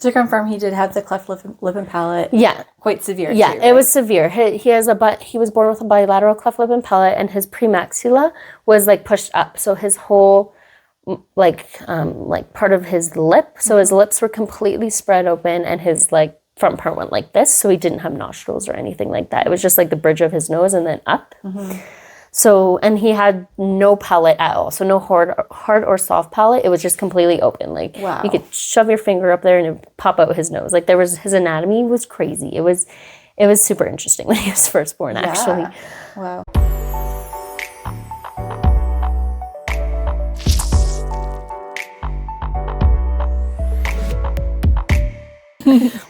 To confirm, he did have the cleft lip and palate. Yeah. Quite severe. Yeah, too, it was severe. He was born with a bilateral cleft lip and palate, and his premaxilla was like pushed up. So his whole like part of his lip. So his lips were completely spread open, and his like front part went like this. So he didn't have nostrils or anything like that. It was just like the bridge of his nose and then up. So, and he had no palate at all. So no hard or soft palate. It was just completely open. Like you could shove your finger up there and it would pop out his nose. Like his anatomy was crazy. It was super interesting when he was first born, actually. Wow.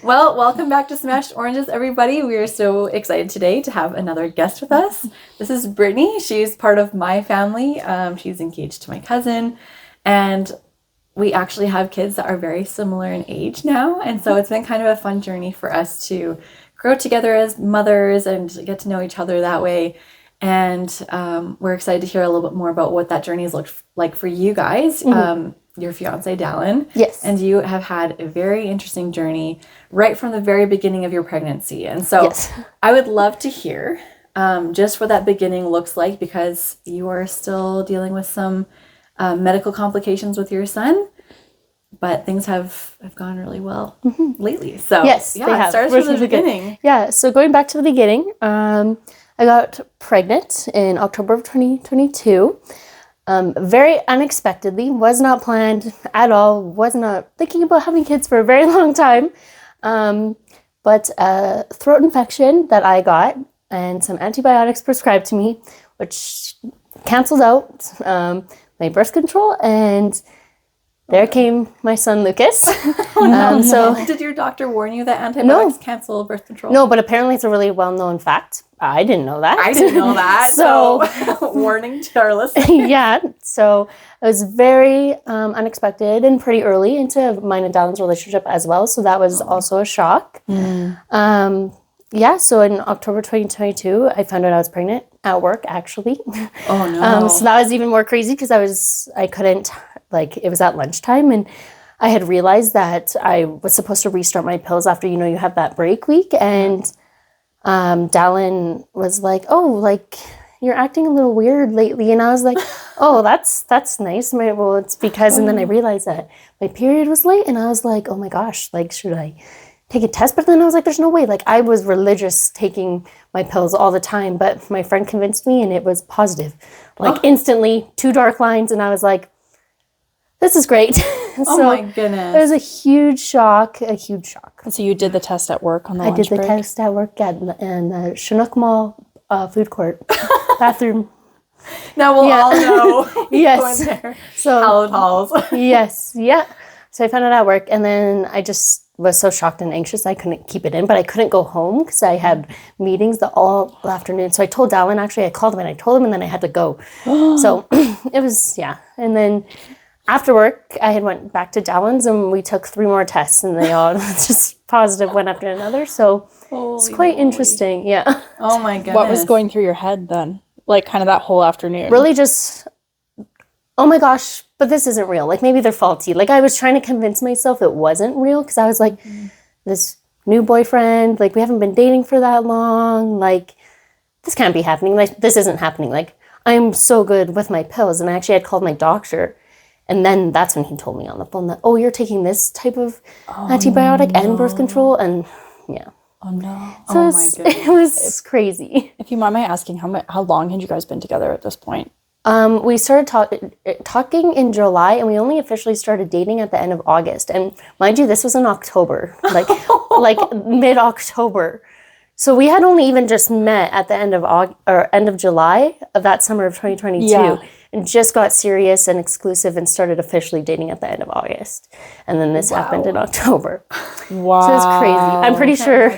Well, welcome back to Smashed Oranges, everybody. We are so excited today to have another guest with us. This is Brittany. She's part of my family. She's engaged to my cousin, and we actually have kids that are very similar in age now. And so it's been kind of a fun journey for us to grow together as mothers and get to know each other that way. And we're excited to hear a little bit more about what that journey has looked like for you guys. Your fiance, Dallin. Yes. And you have had a very interesting journey right from the very beginning of your pregnancy. And so I would love to hear just what that beginning looks like, because you are still dealing with some medical complications with your son, but things have gone really well lately. So yes, it starts from the beginning. Yeah, so going back to the beginning, I got pregnant in October of 2022. Very unexpectedly, was not planned at all, was not thinking about having kids for a very long time. But a throat infection that I got and some antibiotics prescribed to me, which canceled out my birth control, and there came my son, Lucas. So did your doctor warn you that antibiotics cancel birth control? No, but apparently it's a really well-known fact. I didn't know that. I didn't know that. So warning to our listeners. Yeah. So it was very unexpected and pretty early into mine and Dallin's relationship as well. So that was also a shock. So in October 2022, I found out I was pregnant at work, actually. Oh, no. So that was even more crazy because I couldn't, it was at lunchtime, and I had realized that I was supposed to restart my pills after, you have that break week. And Dallin was like, you're acting a little weird lately. And I was like, oh, that's nice. Well, it's because, and then I realized that my period was late, and I was like, oh my gosh, should I take a test? But then I was like, there's no way. I was religious taking my pills all the time, but my friend convinced me, and it was positive. Instantly, 2 dark lines, and I was like, this is great. Oh my goodness. It was a huge shock. And so you did the test at work on the lunch break? I did the test at work in the Chinook Mall food court bathroom. Now we'll all know. Yes. There. So hallowed halls. Yes. Yeah. So I found it at work, and then I just was so shocked and anxious I couldn't keep it in, but I couldn't go home because I had meetings all afternoon. So I told Dallin, actually, I called him and I told him, and then I had to go. So it was, And then after work, I had went back to Dallin's, and we took 3 more tests, and they all just positive one after another. So it's quite interesting. Yeah. Oh my goodness. What was going through your head then? Kind of that whole afternoon? Really just, oh my gosh, but this isn't real. Maybe they're faulty. I was trying to convince myself it wasn't real, because I was like, this new boyfriend, we haven't been dating for that long. This can't be happening. This isn't happening. I'm so good with my pills. And I actually had called my doctor. And then that's when he told me on the phone that, oh, you're taking this type of antibiotic and birth control. And yeah. Oh, no. So it was crazy. If you mind my asking, how long had you guys been together at this point? We started talking in July, and we only officially started dating at the end of August. And mind you, this was in October, mid-October. So we had only even just met at the end of July of that summer of 2022, and just got serious and exclusive and started officially dating at the end of August. And then this happened in October. Wow. So it's crazy. I'm pretty sure,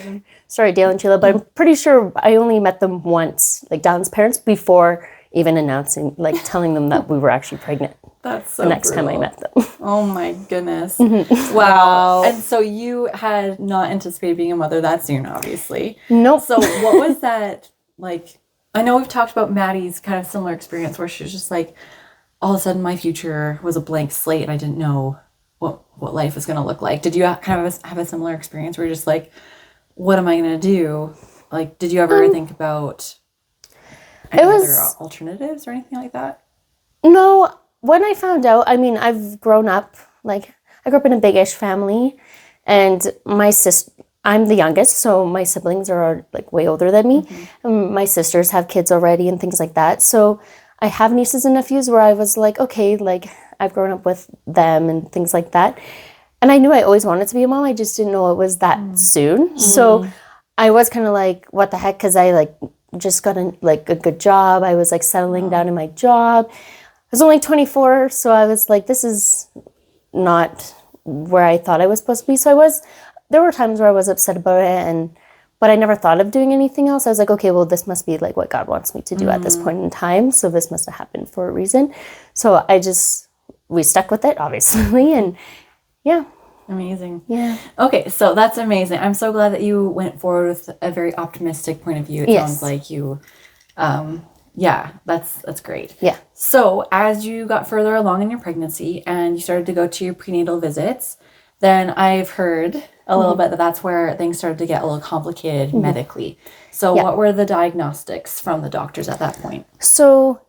sorry, Dale and Sheila, but I'm pretty sure I only met them once, Dallin's parents, before even announcing, telling them that we were actually pregnant. That's so the next brutal. time I met them. Oh my goodness. Wow. And so you had not anticipated being a mother that soon, obviously. Nope. So what was that like? I know we've talked about Maddie's kind of similar experience where she was just all of a sudden my future was a blank slate and I didn't know what life was going to look like. Did you kind of have a similar experience where you're just like, what am I going to do? Like, did you ever think about any other alternatives or anything like that? No, when I found out, I mean, I've grown up, like, I grew up in a big-ish family, and my sister, I'm the youngest, so my siblings are, like, way older than me, and my sisters have kids already and things like that, so I have nieces and nephews where I was like, okay, like, I've grown up with them and things like that, and I knew I always wanted to be a mom, I just didn't know it was that soon, so I was kind of like, what the heck, because I, like, just got a good job. I was like settling down in my job. I was only 24, so I was like, this is not where I thought I was supposed to be. So there were times where I was upset about it, but I never thought of doing anything else. I was like, okay, well, this must be like what God wants me to do at this point in time. So this must have happened for a reason. So we stuck with it, obviously, and yeah. Amazing. Yeah. Okay, so that's amazing. I'm so glad that you went forward with a very optimistic point of view. It sounds like you, that's great. Yeah. So as you got further along in your pregnancy and you started to go to your prenatal visits, then I've heard a little bit that that's where things started to get a little complicated medically. So what were the diagnostics from the doctors at that point? So,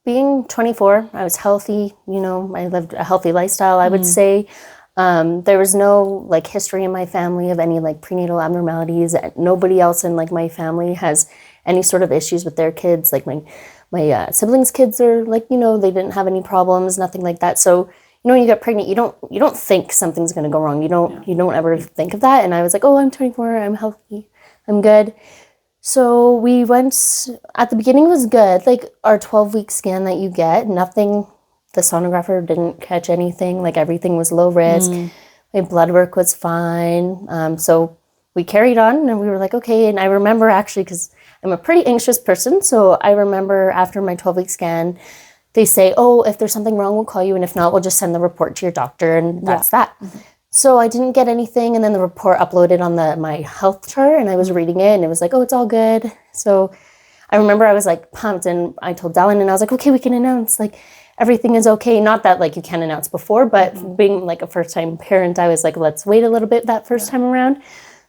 being 24, I was healthy, I lived a healthy lifestyle, I would say. There was no like history in my family of any like prenatal abnormalities. Nobody else in like my family has any sort of issues with their kids. Like my siblings' kids are like, they didn't have any problems, nothing like that. So, when you get pregnant, you don't think something's going to go wrong. You don't ever think of that. And I was like, oh, I'm 24, I'm healthy, I'm good. So we went, at the beginning it was good. Like our 12-week scan that you get, the sonographer didn't catch anything, like everything was low risk. My blood work was fine. So we carried on and we were like, okay. And I remember actually, because I'm a pretty anxious person, so I remember after my 12-week scan, they say, oh, if there's something wrong, we'll call you. And if not, we'll just send the report to your doctor and that's that. So I didn't get anything. And then the report uploaded on my health chart and I was reading it and it was like, oh, it's all good. So I remember I was like pumped and I told Dallin and I was like, okay, we can announce like, everything is okay. Not that like you can't announce before, but being like a first-time parent, I was like, let's wait a little bit that first time around.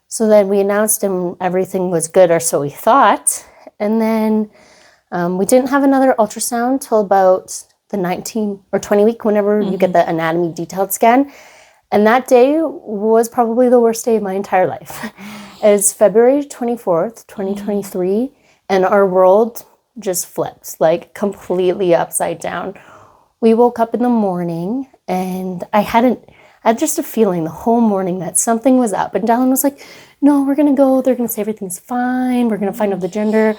So then we announced and everything was good, or so we thought. And then we didn't have another ultrasound till about the 19 or 20 week, whenever you get the anatomy detailed scan. And that day was probably the worst day of my entire life. It's February 24th, 2023, and our world just flipped, like completely upside down. We woke up in the morning and I had just a feeling the whole morning that something was up. And Dallin was like, no, we're going to go. They're going to say everything's fine. We're going to find out the gender.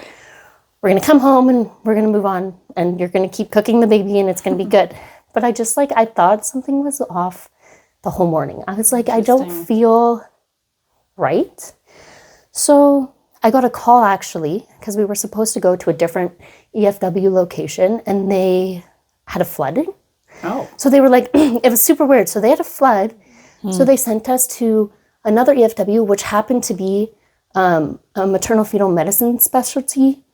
We're going to come home and we're going to move on. And you're going to keep cooking the baby and it's going to be good. But I thought something was off the whole morning. I was like, I don't feel right. So I got a call actually, because we were supposed to go to a different EFW location and they had a flooding. Oh. So they were like, it was super weird. So they had a flood. So they sent us to another EFW, which happened to be a maternal fetal medicine specialty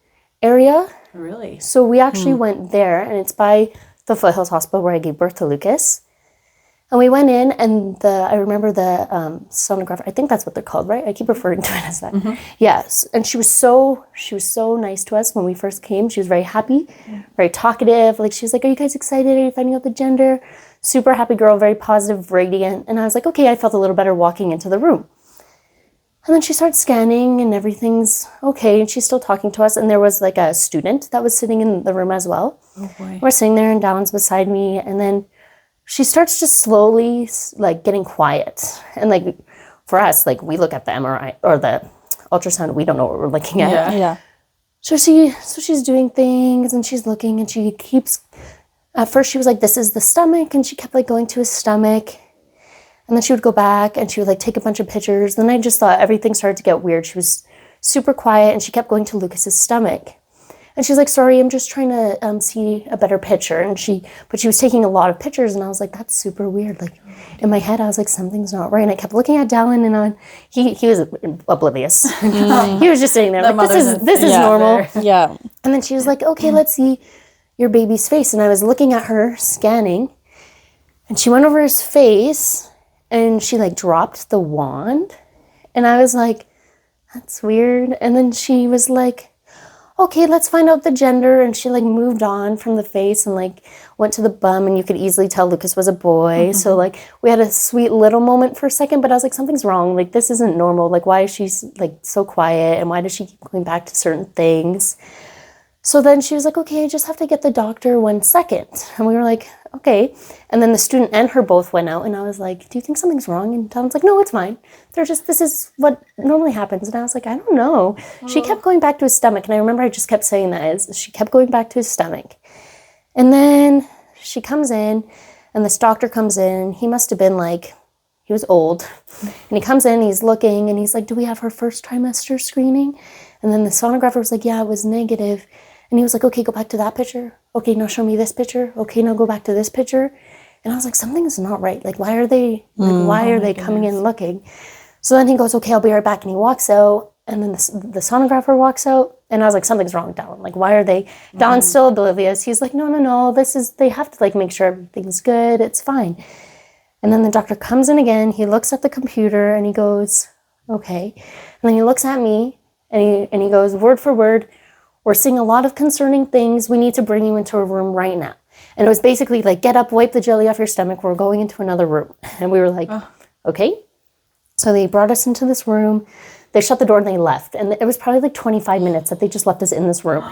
area. Really? So we actually went there, and it's by the Foothills Hospital where I gave birth to Lucas. And we went in, and I remember the sonographer. I think that's what they're called, right? I keep referring to it as that. Yes, and she was so nice to us when we first came. She was very happy, very talkative. Like she was like, "Are you guys excited? Are you finding out the gender?" Super happy girl, very positive, radiant. And I was like, "Okay." I felt a little better walking into the room. And then she starts scanning, and everything's okay. And she's still talking to us. And there was like a student that was sitting in the room as well. Oh boy. We're sitting there, and Dallin's beside me, and then she starts just slowly like getting quiet. And like for us, like we look at the MRI or the ultrasound, we don't know what we're looking at. Yeah. So she's doing things and she's looking and she keeps, at first she was like, this is the stomach. And she kept like going to his stomach. And then she would go back and she would like take a bunch of pictures. Then I just thought everything started to get weird. She was super quiet and she kept going to Lucas's stomach. And she's like, sorry, I'm just trying to see a better picture. But she was taking a lot of pictures, and I was like, that's super weird. Like in my head, I was like, something's not right. And I kept looking at Dallin, and he was oblivious. He was just sitting there like, this is normal. Yeah. And then she was like, okay, let's see your baby's face. And I was looking at her scanning, And she went over his face and she like dropped the wand. And I was like, that's weird. And then she was like, okay, let's find out the gender. And she like moved on from the face and like went to the bum, and you could easily tell Lucas was a boy. So like we had a sweet little moment for a second, but I was like, something's wrong. Like this isn't normal. Like why is she like so quiet, and why does she keep going back to certain things? So then she was like, okay, I just have to get the doctor 1 second. And we were like, okay. And then the student and her both went out, and I was like, do you think something's wrong? And Tom's like, no, it's fine. This is what normally happens. And I was like, I don't know. She kept going back to his stomach. And I remember I just kept saying that is she kept going back to his stomach. And then she comes in, and this doctor comes in. He must have been like, he was old. And he comes in, he's looking, and he's like, do we have her first trimester screening? And then the sonographer was like, yeah, it was negative. And he was like, okay, go back to that picture. Okay, now show me this picture. Okay, now go back to this picture. And I was like, something is not right. Like, why are they coming in looking? So then he goes, okay, I'll be right back. And he walks out. And then the sonographer walks out. And I was like, something's wrong, Dallin. Like, why are they? Dallin's still oblivious. He's like, no. They have to like make sure everything's good. It's fine. And then the doctor comes in again. He looks at the computer and he goes, okay. And then he looks at me and he goes, word for word, we're seeing a lot of concerning things. We need to bring you into a room right now. And it was basically like, get up, wipe the jelly off your stomach. We're going into another room. And we were like, okay. So they brought us into this room. They shut the door and they left. And it was probably like 25 minutes that they just left us in this room.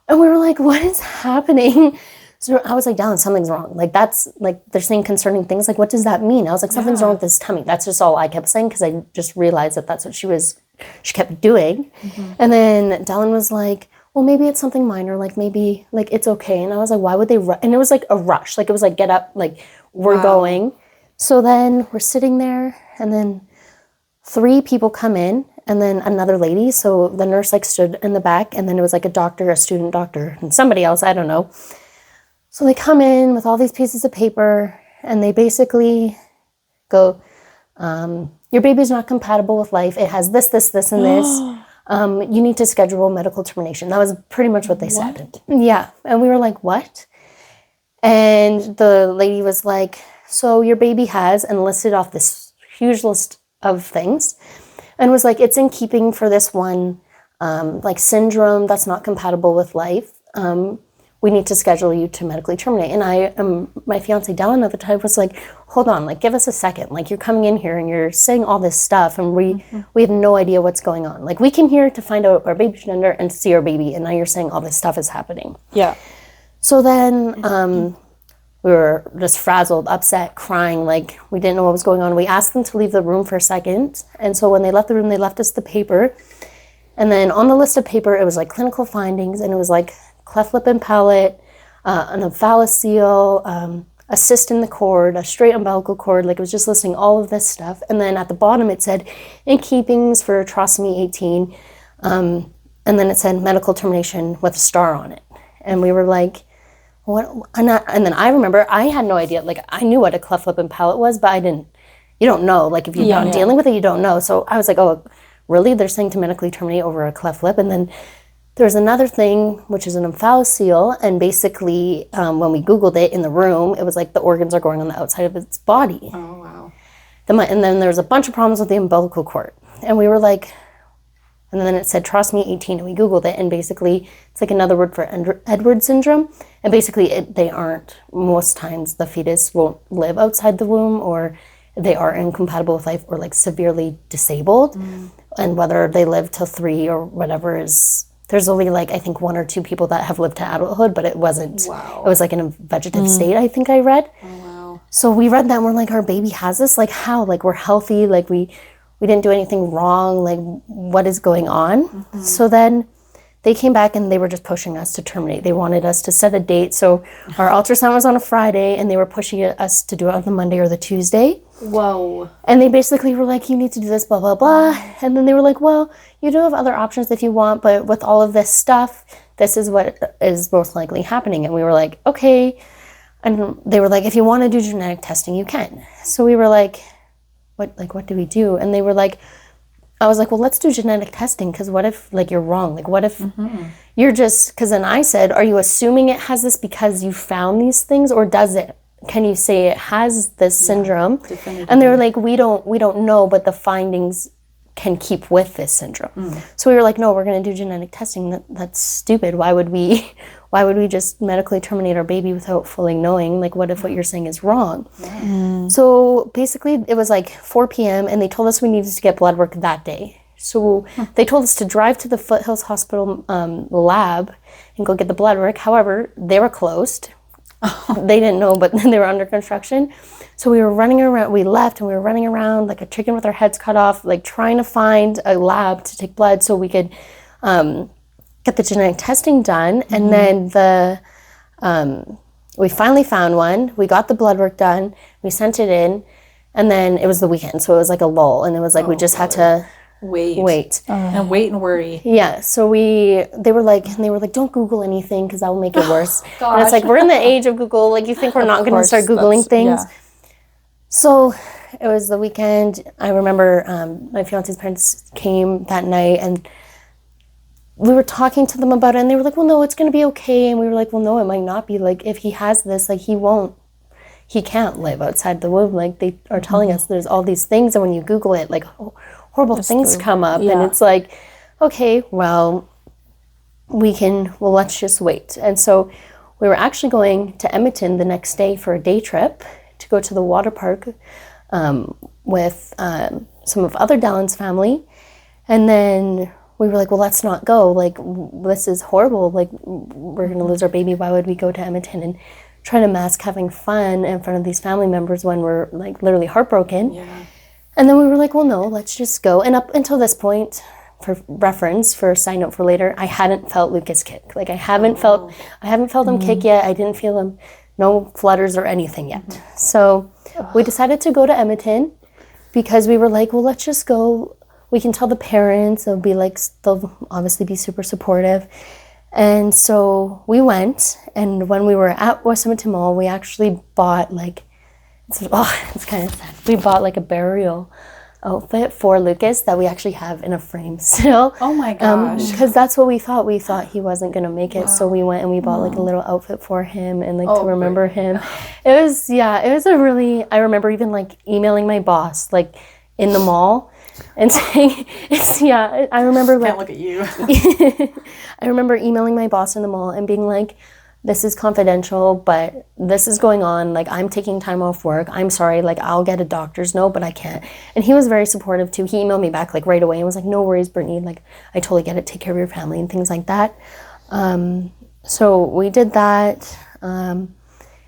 And we were like, what is happening? So I was like, Dallin, something's wrong. Like that's like, they're saying concerning things. Like, what does that mean? I was like, something's wrong with his tummy. That's just all I kept saying, because I just realized that that's what she kept doing. And then Dallin was like, well, maybe it's something minor, like maybe like it's okay. And I was like, why would they and it was like a rush, like it was like, get up, like we're going. So then we're sitting there, and then 3 people come in, and then another lady. So the nurse like stood in the back, and then it was like a doctor, a student doctor, and somebody else, I don't know. So they come in with all these pieces of paper, and they basically go, your baby's not compatible with life. It has this, and this. You need to schedule medical termination. That was pretty much what they said. Yeah. And we were like, what? And the lady was like, so your baby has, and listed off this huge list of things, and was like, it's in keeping for this one, like syndrome that's not compatible with life. We need to schedule you to medically terminate. And my fiance Dallin at the time was like, hold on, like give us a second. Like you're coming in here and you're saying all this stuff, and we have no idea what's going on. Like we came here to find out our baby's gender and to see our baby, and now you're saying all this stuff is happening. Yeah. So then we were just frazzled, upset, crying, like we didn't know what was going on. We asked them to leave the room for a second. And so when they left the room, they left us the paper. And then on the list of paper, it was like clinical findings, and it was like cleft lip and palate, an omphalocele, a cyst in the cord, a straight umbilical cord. Like it was just listing all of this stuff. And then at the bottom it said in keepings for trisomy 18. And then it said medical termination with a star on it. And we were like, what? And then I remember I had no idea. Like I knew what a cleft lip and palate was, but you don't know. Like if you're not dealing with it, you don't know. So I was like, oh, really? They're saying to medically terminate over a cleft lip? And then there's another thing, which is an omphalocele, and basically when we Googled it in the room, it was like the organs are growing on the outside of its body. Oh, wow. And then there was a bunch of problems with the umbilical cord. And we were like, and then it said trisomy 18, and we Googled it, and basically it's like another word for Edwards syndrome. And basically they aren't, most times the fetus won't live outside the womb, or they are incompatible with life, or like severely disabled. And whether they live till 3 or whatever there's only like, I think 1 or 2 people that have lived to adulthood, but it wasn't, it was like in a vegetative state, I think I read. Oh, wow. So we read that and we're like, our baby has this? Like how? Like we're healthy, like we didn't do anything wrong, like what is going on? So then they came back and they were just pushing us to terminate. They wanted us to set a date. So our ultrasound was on a Friday, and they were pushing us to do it on the Monday or the Tuesday. Whoa. And they basically were like, you need to do this, blah, blah, blah. And then they were like, well, you do have other options if you want, but with all of this stuff, this is what is most likely happening. And we were like, okay. And they were like, if you want to do genetic testing, you can. So we were like, what do we do? And they were like, I was like, well, let's do genetic testing, because what if like you're wrong? Like what if you're just, because then I said, are you assuming it has this because you found these things, or does it? can you say it has this syndrome? Definitively. And they were like, we don't know, but the findings can keep with this syndrome. So we were like, no, we're going to do genetic testing. That's stupid. Why would we just medically terminate our baby without fully knowing? Like, what if what you're saying is wrong? So basically it was like 4 p.m. and they told us we needed to get blood work that day. So they told us to drive to the Foothills Hospital lab and go get the blood work. However, they were closed. They didn't know, but they were under construction. So we were running around, we left and we were running around like a chicken with our heads cut off, like trying to find a lab to take blood so we could get the genetic testing done. And then we finally found one. We got the blood work done. We sent it in. And then it was the weekend. So it was like a lull. And it was like we just had to wait. And wait and worry. Yeah, so they were like, don't Google anything because that will make it worse. And it's like, we're in the age of Google. Like, you think we're not going to start Googling things? Yeah. So it was the weekend. I remember my fiance's parents came that night and we were talking to them about it and they were like, well, no, it's going to be okay. And we were like, well, no, it might not be. Like, if he has this, like, he can't live outside the womb. Like, they are telling us there's all these things. And when you Google it, like, horrible things come up. And it's like, okay, well, let's just wait. And so we were actually going to Edmonton the next day for a day trip to go to the water park with some of other Dallin's family. And then we were like, well, let's not go. Like, this is horrible. Like, we're going to lose our baby. Why would we go to Edmonton and try to mask having fun in front of these family members when we're like literally heartbroken? Yeah. And then we were like, well, no, let's just go. And up until this point, for reference, for a side note for later, I hadn't felt Lucas kick. Like, I haven't felt him kick yet. I didn't feel him, no flutters or anything yet. So we decided to go to Edmonton because we were like, well, let's just go. We can tell the parents. They'll obviously be super supportive. And so we went. And when we were at West Edmonton Mall, we actually bought it's kind of sad. We bought like a burial outfit for Lucas that we actually have in a frame still. Oh my gosh. Because that's what we thought. We thought he wasn't going to make it. Wow. So we went and we bought like a little outfit for him and like to remember him. It was I remember even like emailing my boss like in the mall and saying, I remember like. Can't look at you. I remember emailing my boss in the mall and being like, this is confidential, but this is going on. Like, I'm taking time off work. I'm sorry. Like, I'll get a doctor's note, but I can't. And he was very supportive too. He emailed me back like right away and was like, no worries, Brittany. Like, I totally get it. Take care of your family and things like that. So we did that. And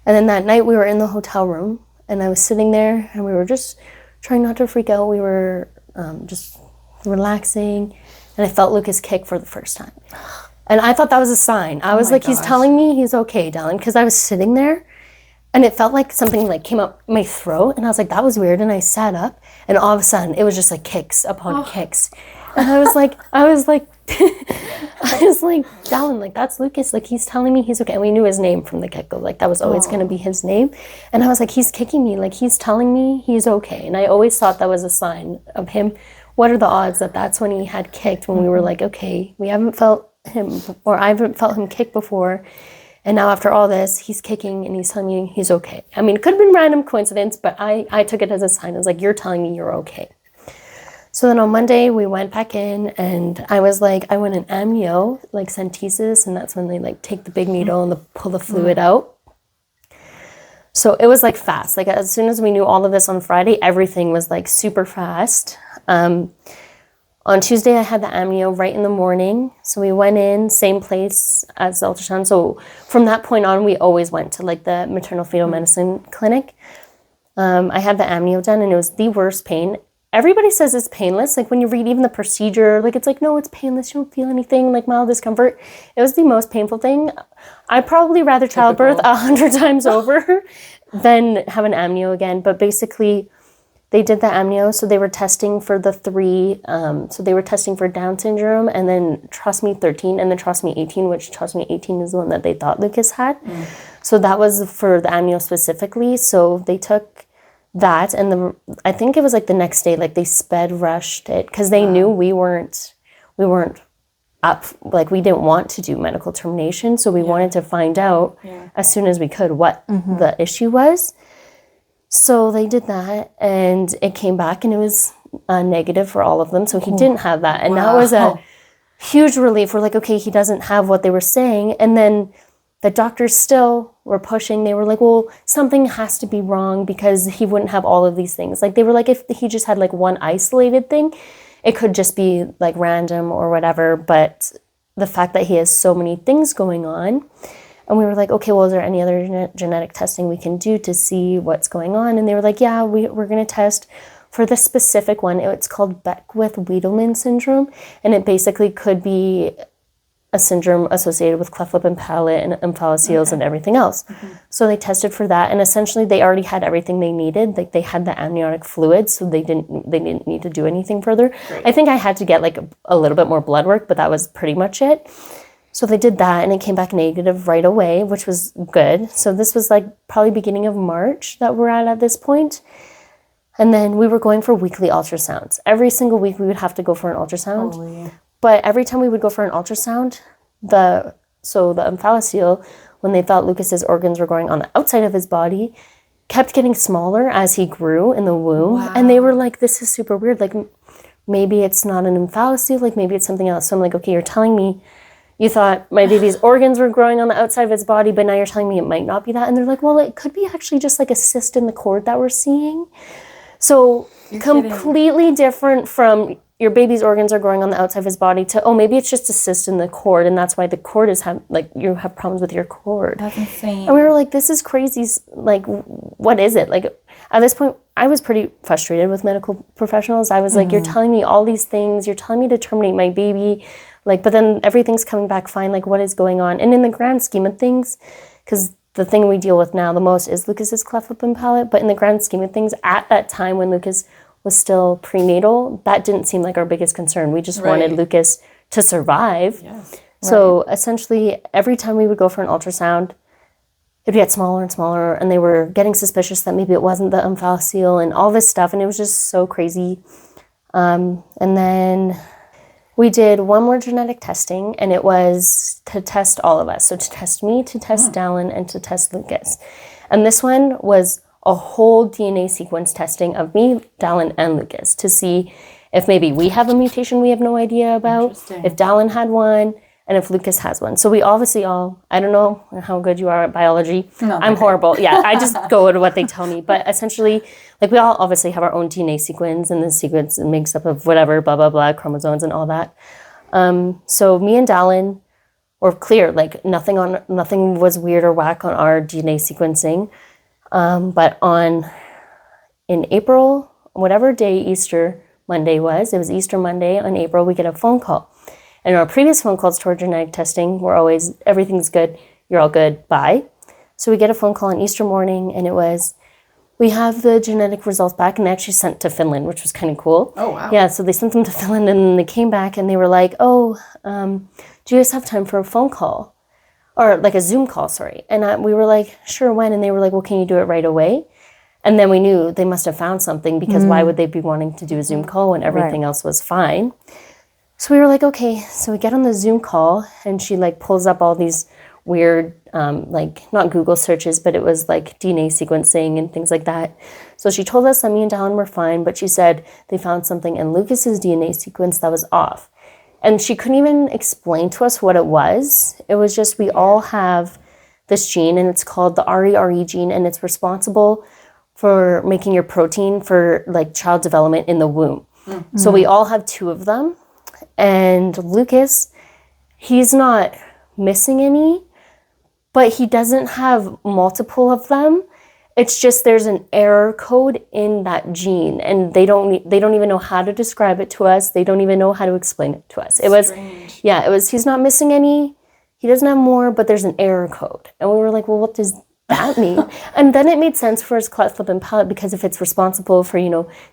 then that night we were in the hotel room and I was sitting there and we were just trying not to freak out. We were just relaxing and I felt Lucas kick for the first time. And I thought that was a sign. I was like, he's telling me he's okay, Dallin, because I was sitting there and it felt like something like came up my throat and I was like, that was weird. And I sat up and all of a sudden it was just like kicks upon kicks. And I was like, Dallin, like, that's Lucas. Like, he's telling me he's okay. And we knew his name from the get-go. Like, that was always going to be his name. And I was like, he's kicking me. Like, he's telling me he's okay. And I always thought that was a sign of him. What are the odds that that's when he had kicked, when we were like, okay, we haven't felt him, or I haven't felt him kick before, and now after all this he's kicking and he's telling me he's okay. I mean, it could have been random coincidence, but I took it as a sign. I was like, you're telling me you're okay. So then on Monday we went back in and I was like, I went an amnio, like centesis, and that's when they like take the big needle and pull the fluid out. So it was like fast. Like, as soon as we knew all of this on Friday, everything was like super fast. On Tuesday, I had the amnio right in the morning. So we went in, same place as the ultrasound. So from that point on, we always went to like the maternal fetal medicine clinic. I had the amnio done and it was the worst pain. Everybody says it's painless. Like, when you read even the procedure, like, it's like, no, it's painless. You don't feel anything, like mild discomfort. It was the most painful thing. I'd probably rather childbirth 100 times over than have an amnio again. But basically, they did the amnio, so they were testing for the three, so they were testing for Down syndrome and then trisomy 13 and then trisomy 18, which trisomy 18 is the one that they thought Lucas had. So that was for the amnio specifically. So they took that and I think it was like the next day, like they sped rushed it because they knew we weren't up, like we didn't want to do medical termination. So we wanted to find out as soon as we could what the issue was. So they did that and it came back and it was negative for all of them. So he didn't have that. And that was a huge relief. We're like, okay, he doesn't have what they were saying. And then the doctors still were pushing. They were like, well, something has to be wrong because he wouldn't have all of these things. Like they were like, if he just had like one isolated thing, it could just be like random or whatever. But the fact that he has so many things going on, and we were like, okay, well, is there any other genetic testing we can do to see what's going on? And they were like, yeah, we're going to test for this specific one. It's called Beckwith-Wiedemann syndrome. And it basically could be a syndrome associated with cleft lip and palate and omphalocele and everything else. So they tested for that, and essentially they already had everything they needed. Like they had the amniotic fluid, so they didn't need to do anything further. Great. I think I had to get like a little bit more blood work, but that was pretty much it. So they did that, and it came back negative right away, which was good. So this was like probably beginning of March that we're at this point. And then we were going for weekly ultrasounds. Every single week we would have to go for an ultrasound. Holy. But every time we would go for an ultrasound, the omphalocele, when they thought Lucas's organs were growing on the outside of his body, kept getting smaller as he grew in the womb. Wow. And they were like, this is super weird. Like, maybe it's not an omphalocele, like maybe it's something else. So I'm like, okay, you're telling me you thought my baby's organs were growing on the outside of his body, but now you're telling me it might not be that. And they're like, well, it could be actually just like a cyst in the cord that we're seeing. So completely different from your baby's organs are growing on the outside of his body to, oh, maybe it's just a cyst in the cord, and that's why the cord is you have problems with your cord. That's insane. And we were like, this is crazy. Like, what is it? Like, at this point, I was pretty frustrated with medical professionals. I was like, you're telling me all these things. You're telling me to terminate my baby. Like, but then everything's coming back fine. Like, what is going on? And in the grand scheme of things, because the thing we deal with now the most is Lucas's cleft lip and palate, but in the grand scheme of things, at that time when Lucas was still prenatal, that didn't seem like our biggest concern. We just wanted Lucas to survive. Yes. So essentially, every time we would go for an ultrasound, it'd get smaller and smaller, and they were getting suspicious that maybe it wasn't the omphalocele and all this stuff, and it was just so crazy. And then we did one more genetic testing, and it was to test all of us. So to test me, to test Dallin, and to test Lucas. And this one was a whole DNA sequence testing of me, Dallin, and Lucas to see if maybe we have a mutation we have no idea about, if Dallin had one, and if Lucas has one. So we obviously I don't know how good you are at biology. I'm horrible. Yeah, I just go with what they tell me. But essentially, like we all obviously have our own DNA sequence, and the sequence makes up of whatever, blah, blah, blah, chromosomes and all that. So me and Dallin were clear, like nothing was weird or whack on our DNA sequencing. But in April, whatever day Easter Monday was, it was Easter Monday in April, we get a phone call. And our previous phone calls to our genetic testing were always, everything's good, you're all good, bye. So we get a phone call on Easter morning, and it was, we have the genetic results back, and they actually sent to Finland, which was kind of cool. Oh, wow. Yeah, so they sent them to Finland, and then they came back, and they were like, do you guys have time for a phone call? Or like a Zoom call, sorry. And we were like, sure, when? And they were like, well, can you do it right away? And then we knew they must have found something, because why would they be wanting to do a Zoom call when everything else was fine? So we were like, okay. So we get on the Zoom call, and she like pulls up all these weird, like not Google searches, but it was like DNA sequencing and things like that. So she told us that me and Dallin were fine, but she said they found something in Lucas's DNA sequence that was off. And she couldn't even explain to us what it was. It was just, we all have this gene, and it's called the RERE gene, and it's responsible for making your protein for like child development in the womb. Mm-hmm. So we all have two of them. And Lucas, he's not missing any, but he doesn't have multiple of them. It's just there's an error code in that gene, and they don't even know how to describe it to us. They don't even know how to explain it to us. He's not missing any. He doesn't have more, but there's an error code. And we were like, well, what does that mean? And then it made sense for his cleft lip and palate, because if it's responsible for,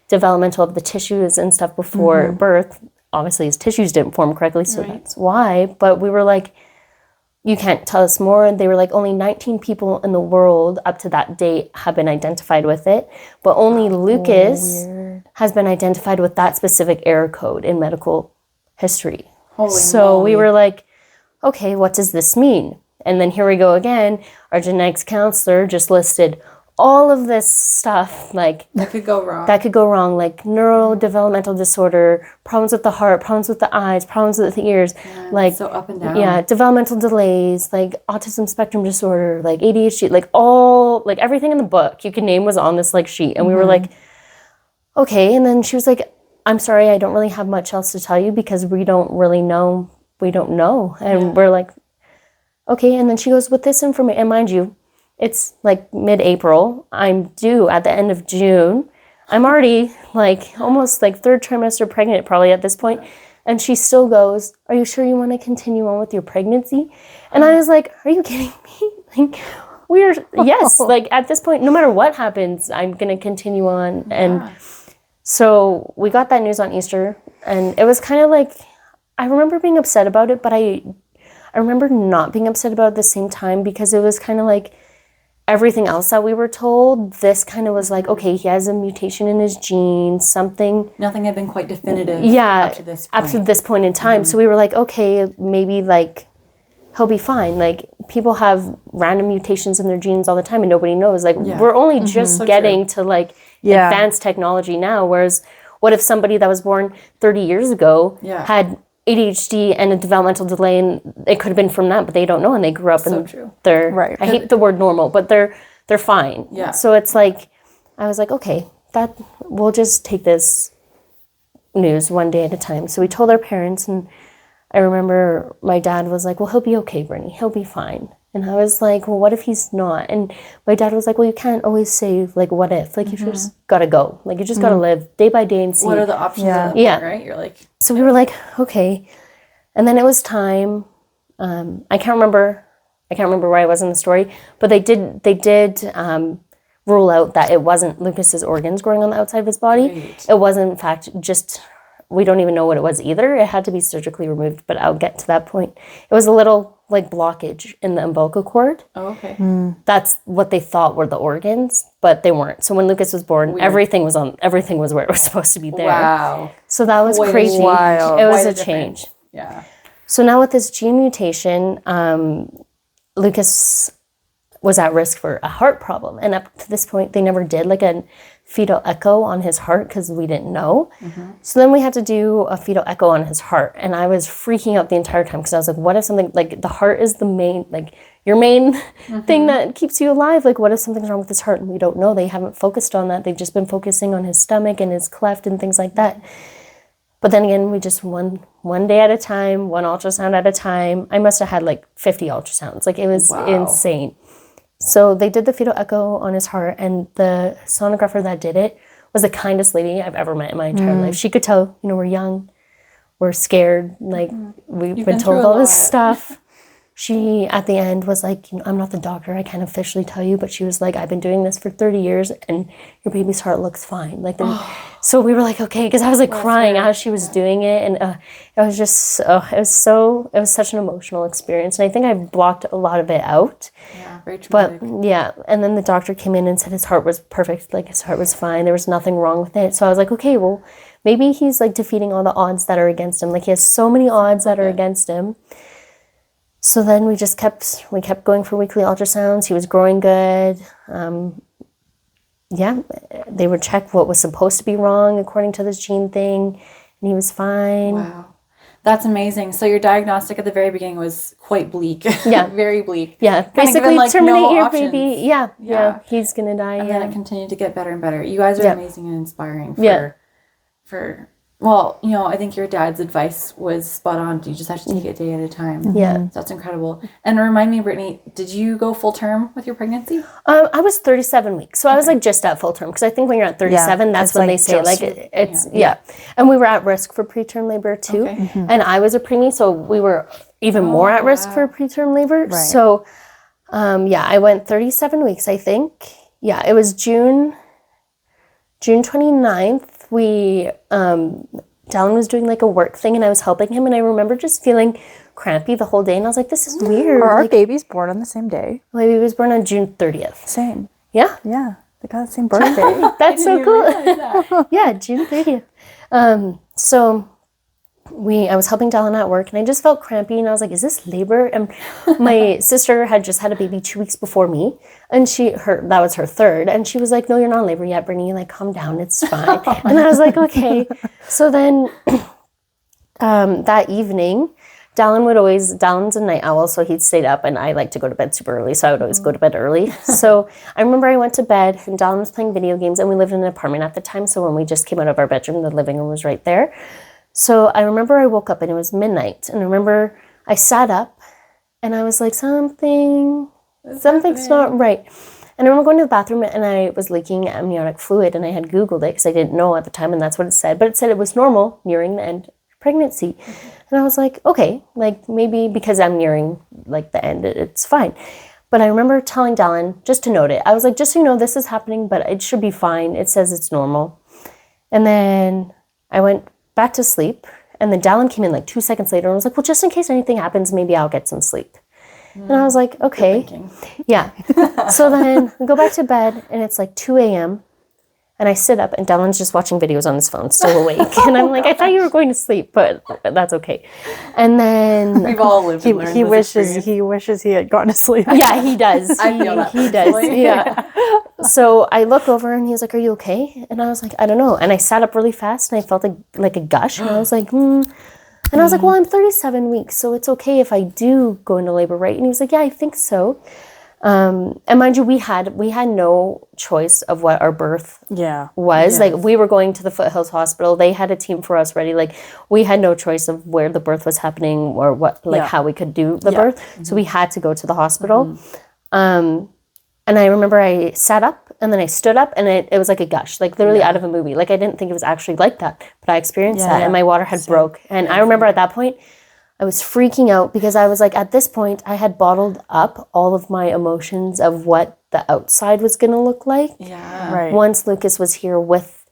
developmental of the tissues and stuff before birth, obviously his tissues didn't form correctly, so that's why. But we were like, you can't tell us more. And they were like, only 19 people in the world up to that date have been identified with it. But only Lucas has been identified with that specific error code in medical history. Holy So we moly. were like, okay, what does this mean? And then here we go again. Our genetics counselor just listed all of this stuff, like That could go wrong. that could go wrong, like neurodevelopmental disorder, problems with the heart, problems with the eyes, problems with the ears, like so up and down. yeah, developmental delays, like autism spectrum disorder, like ADHD, like all, like everything in the book you could name was on this like sheet. And we were like, okay. And then she was like, I'm sorry, I don't really have much else to tell you because we don't really know. We don't know. And we're like, okay. And then she goes, with this information, and mind you, it's like mid-April. I'm due at the end of June. I'm already like almost like third trimester pregnant probably at this point. And she still goes, are you sure you want to continue on with your pregnancy? And I was like, are you kidding me? Like, yes, like at this point, no matter what happens, I'm going to continue on. And so we got that news on Easter, and it was kind of like, I remember being upset about it, but I remember not being upset about it at the same time because it was kind of like, everything else that we were told, this kind of was like, okay, he has a mutation in his genes, something. Nothing had been quite definitive up to this point in time. So we were like, okay, maybe like he'll be fine. Like people have random mutations in their genes all the time and nobody knows. Like we're only just getting to like advanced technology now. Whereas what if somebody that was born 30 years ago had ADHD and a developmental delay, and it could have been from that, but they don't know, and they grew up and they're Right. I hate the word normal, but they're fine. Yeah. So it's like I was like, okay, that we'll just take this news one day at a time. So we told our parents, and I remember my dad was like, well, he'll be okay, Brittany, he'll be fine. And I was like, well, what if he's not? And my dad was like, well, you can't always say like what if, like you just gotta go, like you just gotta live day by day and see what are the options at that point, right? You're like, so we were like, okay. And then it was time. I can't remember where I was in the story, but they did rule out that it wasn't Lucas's organs growing on the outside of his body. Great. It was in fact just, we don't even know what it was either. It had to be surgically removed, but I'll get to that point. It was a little like blockage in the umbilical cord. oh, okay. That's what they thought were the organs, but they weren't. So when Lucas was born, everything was where it was supposed to be there. Wow. So that was Quite a crazy. wild. It was Quite a difference. change. Yeah. So now with this gene mutation, Lucas was at risk for a heart problem. And up to this point, they never did like a fetal echo on his heart because we didn't know. So then we had to do a fetal echo on his heart. And I was freaking out the entire time because I was like, what if something, like the heart is the main, like your main thing that keeps you alive. Like what if something's wrong with his heart and we don't know? They haven't focused on that. They've just been focusing on his stomach and his cleft and things like that. But then again, we just one day at a time, one ultrasound at a time. I must have had like 50 ultrasounds. Like it was insane. So they did the fetal echo on his heart, and the sonographer that did it was the kindest lady I've ever met in my entire life. She could tell, we're young, we're scared, like we've been told all this stuff. She, at the end, was like, I'm not the doctor, I can't officially tell you, but she was like, I've been doing this for 30 years, and your baby's heart looks fine. Like, so we were like, okay, because I was like crying as she was doing it, and it was just, it was such an emotional experience, and I think I blocked a lot of it out. Yeah, very But traumatic. yeah, and then the doctor came in and said his heart was perfect, like his heart was fine, there was nothing wrong with it. So I was like, okay, well, maybe he's like defeating all the odds that are against him. Like he has so many odds that are against him. So then we kept going for weekly ultrasounds. He was growing good. They would check what was supposed to be wrong according to this gene thing, and he was fine. Wow. That's amazing. So your diagnostic at the very beginning was quite bleak. Yeah. Very bleak. Yeah, Kinda basically given, like, terminate no your options. baby. Yeah, he's gonna die. And then it continued to get better and better. You guys are Yeah. amazing and inspiring for well, I think your dad's advice was spot on. You just have to take it day at a time. Yeah. So that's incredible. And remind me, Brittany, did you go full term with your pregnancy? I was 37 weeks, so I was like just at full term because I think when you're at 37, that's it's when like they say just- like it's and we were at risk for preterm labor too, Okay. and I was a preemie, so we were even more at risk for preterm labor. Right. So, I went 37 weeks, I think. Yeah, it was June 29th. We Dallin was doing like a work thing, and I was helping him, and I remember just feeling crampy the whole day, and I was like, "This is weird." Are our Like, babies born on the same day? my baby was born on June 30th. Same. Yeah. Yeah. They got the same birthday. That's so cool. Yeah, June 30th. So I was helping Dallin at work, and I just felt crampy, and I was like, is this labor? And my sister had just had a baby 2 weeks before me, and that was her third, and she was like, no, you're not in labor yet, Brittany, like, calm down, it's fine. And I was like, okay. So then that evening, Dallin's a night owl, so he'd stayed up, and I like to go to bed super early, so I would always go to bed early. So I remember I went to bed, and Dallin was playing video games, and we lived in an apartment at the time, so when we just came out of our bedroom, the living room was right there. So I remember I woke up and it was midnight, and I remember I sat up and I was like, something's not right. And I remember going to the bathroom and I was leaking amniotic fluid, and I had Googled it because I didn't know at the time, and that's what it said. But it said it was normal nearing the end of pregnancy. And I was like, okay, like maybe because I'm nearing like the end, it's fine. But I remember telling Dallin just to note it. I was like, just so you know, this is happening, but it should be fine. It says it's normal. And then I went back to sleep, and then Dallin came in like 2 seconds later and was like, well, just in case anything happens, maybe I'll get some sleep. And I was like, okay. Yeah. So then we go back to bed, and it's like 2 a.m. and I sit up, and Dallin's just watching videos on his phone, still awake. And I'm like, I thought you were going to sleep, but that's okay. And then We've all lived and learned He this wishes he had gone to sleep. yeah, he does. I feel that he does. personally. Yeah. So I look over, and he's like, are you okay? And I was like, I don't know. And I sat up really fast, and I felt like a gush, and I was like, And I was like, well, I'm 37 weeks, so it's okay if I do go into labor, right? And he was like, yeah, I think so. And mind you, we had no choice of what our birth was. Yes. Like, we were going to the Foothills Hospital. They had a team for us ready. Like, we had no choice of where the birth was happening or what, like, how we could do the birth. So we had to go to the hospital. And I remember I sat up, and then I stood up, and it was like a gush, like literally out of a movie. Like, I didn't think it was actually like that, but I experienced that, and my water had broke. And I remember at that point, I was freaking out because I was like, at this point, I had bottled up all of my emotions of what the outside was going to look like. Yeah. Right. Once Lucas was here with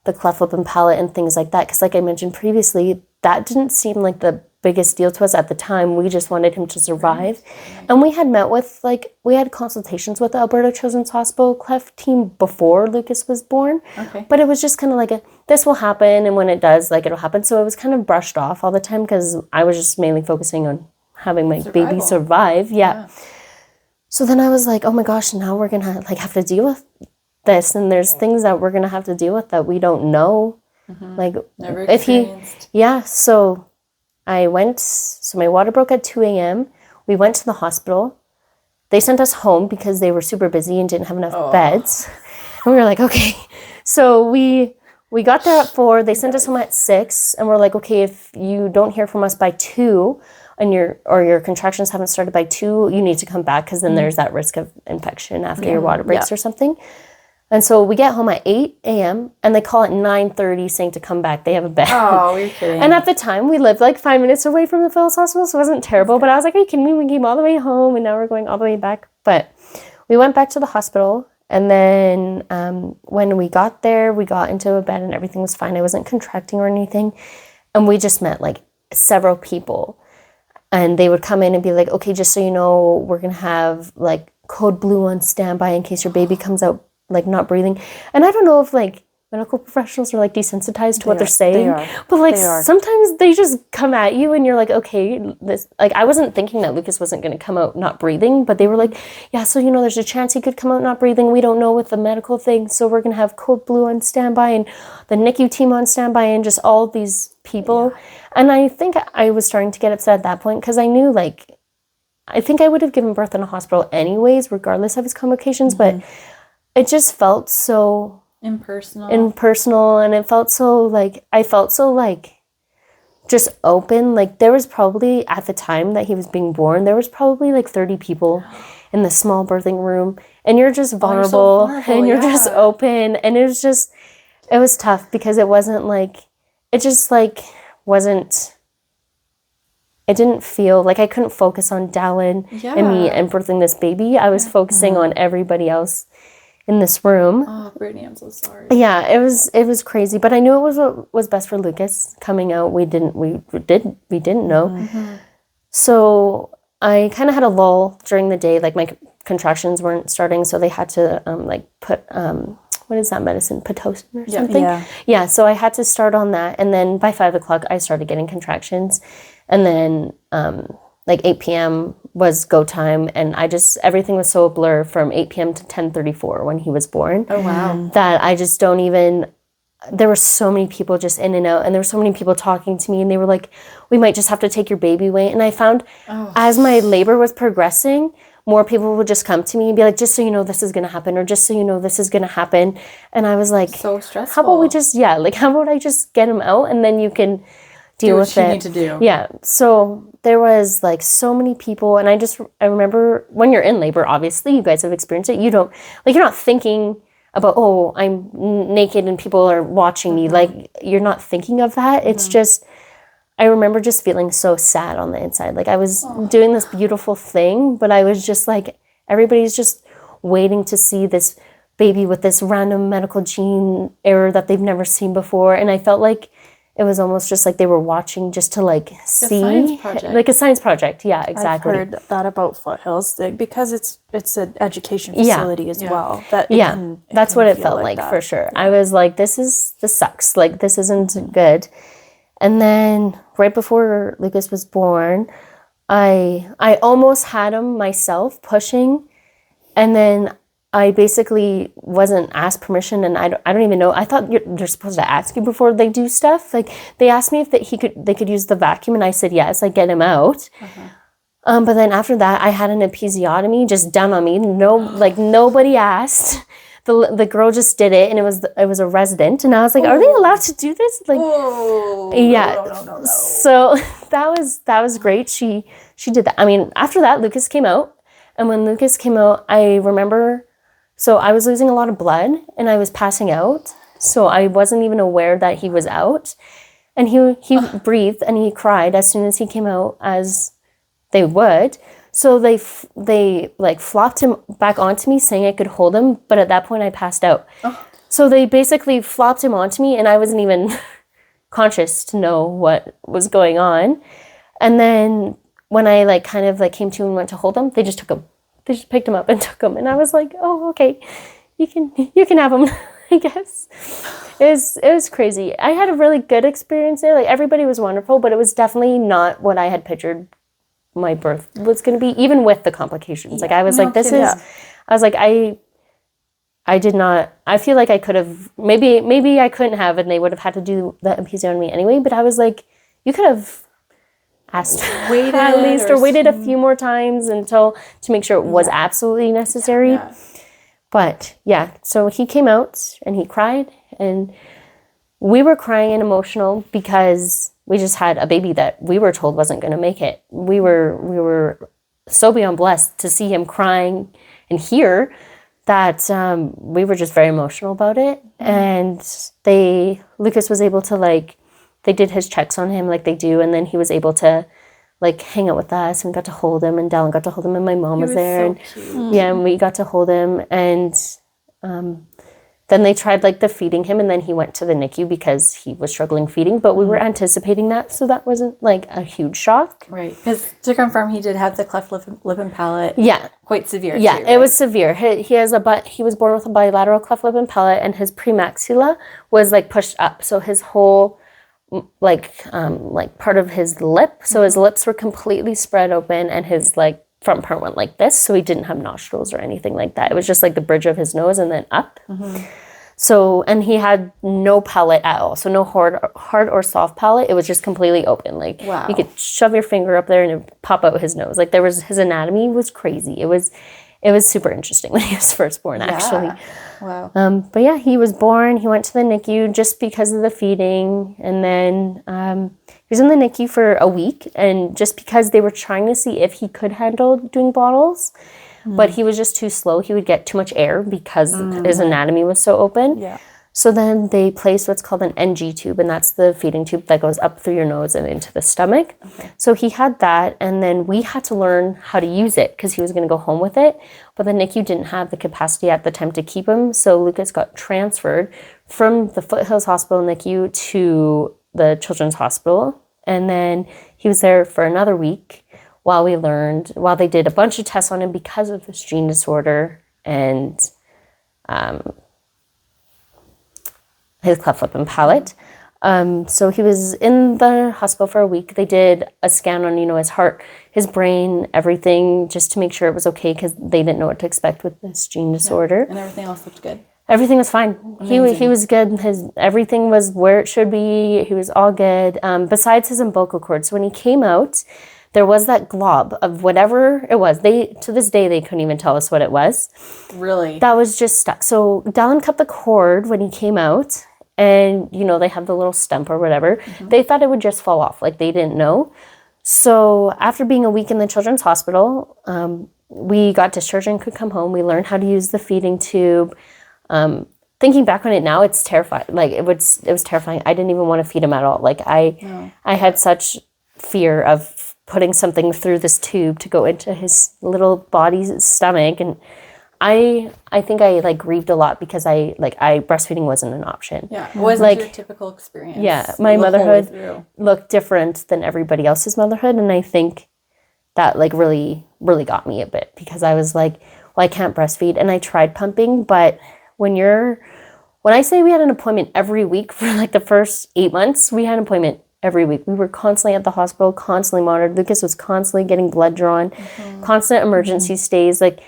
the cleft lip and palate and things like that. Because like I mentioned previously, that didn't seem like the biggest deal to us at the time. We just wanted him to survive. And we had met with, like, we had consultations with the Alberta Children's Hospital Cleft team before Lucas was born. Okay. But it was just kind of like this will happen, and when it does, like, it'll happen. So it was kind of brushed off all the time because I was just mainly focusing on having my baby survive. Yeah. So then I was like, oh my gosh, now we're going to like have to deal with this. And there's things that we're going to have to deal with that we don't know. Like, Never if experienced. so so my water broke at 2 a.m. We went to the hospital. They sent us home because they were super busy and didn't have enough beds. And we were like, okay. So we got there at 4. They sent us home at 6. And we're like, okay, if you don't hear from us by 2 and your contractions haven't started by 2, you need to come back because then there's that risk of infection after your water breaks or something. And so we get home at 8 a.m. and they call at 9:30 saying to come back. They have a bed. Oh, you're kidding. And at the time, we lived like 5 minutes away from the Phillips Hospital, so it wasn't terrible. But I was like, are you kidding me? We came all the way home, and now we're going all the way back. But we went back to the hospital, and then when we got there, we got into a bed, and everything was fine. I wasn't contracting or anything. And we just met like several people. And they would come in and be like, okay, just so you know, we're going to have like code blue on standby in case your baby comes out like not breathing. And I don't know if like medical professionals are like desensitized to what they're saying. They are. But like They are. sometimes they just come at you and you're like, okay, this, like, I wasn't thinking that Lucas wasn't going to come out not breathing, but they were like, yeah, so you know, there's a chance he could come out not breathing. We don't know with the medical thing. So we're going to have code blue on standby and the NICU team on standby and just all of these people. Yeah. And I think I was starting to get upset at that point because I knew like, I think I would have given birth in a hospital anyways, regardless of his complications, but it just felt so impersonal, and it felt so like, I felt so like just open. Like there was probably, at the time that he was being born, there was probably like 30 people in the small birthing room, and you're just vulnerable, and you're just open, and it was tough because it wasn't like, it just like wasn't, it didn't feel like I couldn't focus on Dallin and me and birthing this baby. I was focusing on everybody else in this room. Oh, Brittany, I'm so sorry. Yeah, it was crazy, but I knew it was what was best for Lucas coming out. We didn't know. So I kind of had a lull during the day. Like my contractions weren't starting, so they had to like put what is that medicine? Pitocin or something? Yeah. Yeah, so I had to start on that. And then by 5 o'clock, I started getting contractions. And then like 8 p.m. was go time. And everything was so a blur from 8 p.m. to 10:34 when he was born. Oh, wow. That I just don't even, there were so many people just in and out. And there were so many people talking to me. And they were like, we might just have to take your baby away. And I found as my labor was progressing, more people would just come to me and be like, just so you know, this is going to happen, or just so you know, this is going to happen. And I was like, So stressful. how about we just, how about I just get him out and then you can deal with what you it. need to do. Yeah. So there was like so many people. And I remember when you're in labor, obviously you guys have experienced it. You don't, like, you're not thinking about, oh, I'm naked and people are watching me. Like, you're not thinking of that. It's just, I remember just feeling so sad on the inside. Like, I was doing this beautiful thing, but I was just like, everybody's just waiting to see this baby with this random medical gene error that they've never seen before. And I felt like it was almost just like they were watching just to like see. science project. Like a science project. Yeah, exactly. I've heard that about Foothills because it's an education facility as well. That's what it felt like for sure. I was like, this sucks. Like, this isn't good. And then right before Lucas was born, I almost had him myself pushing, and then I basically wasn't asked permission, and I don't even know. I thought they're supposed to ask you before they do stuff. Like, they asked me if they could use the vacuum, and I said yes. I get him out. But then after that, I had an episiotomy just done on me. No, like, nobody asked. The girl just did it, and it was a resident, and I was like, are they allowed to do this? Like, No. So that was great. She did that. I mean, after that, Lucas came out, and when Lucas came out, I remember, so I was losing a lot of blood, and I was passing out, so I wasn't even aware that he was out, and he breathed and he cried as soon as he came out, as they would. So they like flopped him back onto me, saying I could hold him, but at that point I passed out. So they basically flopped him onto me, and I wasn't even conscious to know what was going on. And then when I like kind of like came to and went to hold him, they just took him. They just picked him up and took him, and I was like, oh, okay, you can have him. I guess it was crazy. I had a really good experience there. Like, everybody was wonderful, but it was definitely not what I had pictured my birth was going to be, even with the complications. Like, I was like, I was like, I did not, I feel like I could have, maybe I couldn't have, and they would have had to do the episiotomy anyway, but I was like, you could have asked Waited at least, or waited a few more times to make sure it was absolutely necessary. But yeah, so he came out and he cried, and we were crying and emotional because we just had a baby that we were told wasn't going to make it. We were so beyond blessed to see him crying and hear that. We were just very emotional about it. And Lucas was able to, like, they did his checks on him like they do, and then he was able to like hang out with us, and got to hold him, and Dallin got to hold him, and my mom was there. So cute. Yeah, and we got to hold him, and then they tried like the feeding him, and then he went to the NICU because he was struggling feeding, but we were anticipating that, so that wasn't like a huge shock. Right, because to confirm, he did have the cleft lip and palate. Yeah. Quite severe. Yeah, too, it right? was severe. He was born with a bilateral cleft lip and palate, and his premaxilla was like pushed up, so his whole like part of his lip, so his lips were completely spread open, and his like front part went like this, so he didn't have nostrils or anything like that. It was just like the bridge of his nose and then up. So, and he had no palate at all, so no hard or soft palate. It was just completely open. Like, Wow. You could shove your finger up there and it would pop out his nose. Like, his anatomy was crazy. It was super interesting when he was first born, actually. Wow. But yeah, he was born. He went to the NICU just because of the feeding, and then he was in the NICU for a week, and just because they were trying to see if he could handle doing bottles, but he was just too slow. He would get too much air because his anatomy was so open. Yeah. So then they placed what's called an NG tube, and that's the feeding tube that goes up through your nose and into the stomach. Okay. So he had that, and then we had to learn how to use it because he was going to go home with it. But the NICU didn't have the capacity at the time to keep him, so Lucas got transferred from the Foothills Hospital NICU to the Children's Hospital, and then he was there for another week while they did a bunch of tests on him because of this gene disorder, and his cleft lip and palate. So he was in the hospital for a week. They did a scan on, his heart, his brain, everything, just to make sure it was okay, because they didn't know what to expect with this gene disorder. And everything else looked good. Everything was fine. He was good. Everything was where it should be. He was all good. Besides his umbilical cord. So when he came out, there was that glob of whatever it was. To this day, they couldn't even tell us what it was. Really? That was just stuck. So Dallin cut the cord when he came out, and, they have the little stump or whatever. They thought it would just fall off. Like, they didn't know. So after being a week in the children's hospital, we got discharged and could come home. We learned how to use the feeding tube. Thinking back on it now, it's terrifying. Like, it was terrifying. I didn't even want to feed him at all. Like, I had such fear of putting something through this tube to go into his little body's stomach. And I think I grieved a lot because breastfeeding wasn't an option. Yeah, it wasn't your typical experience. Yeah, my motherhood looked different than everybody else's motherhood, and I think that really, really got me a bit, because I was like, well, I can't breastfeed, and I tried pumping, but when I say we had an appointment every week for the first 8 months, we had an appointment every week. We were constantly at the hospital, constantly monitored. Lucas was constantly getting blood drawn, constant emergency stays. Like,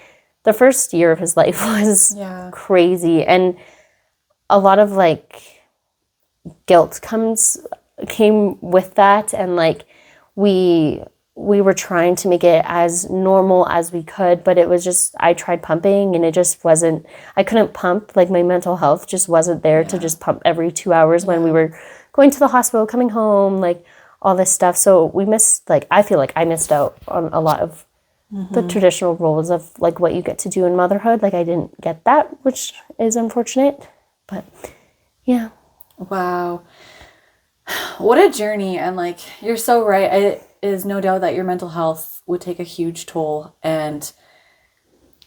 the first year of his life was crazy. And a lot of guilt came with that. And we were trying to make it as normal as we could, but it was just, I tried pumping and it just wasn't, I couldn't pump. My mental health just wasn't there to just pump every 2 hours when we were going to the hospital, coming home, all this stuff. So we missed, I feel like I missed out on a lot of the traditional roles of what you get to do in motherhood. I didn't get that, which is unfortunate, but yeah. Wow. What a journey. And you're so right. It is no doubt that your mental health would take a huge toll. And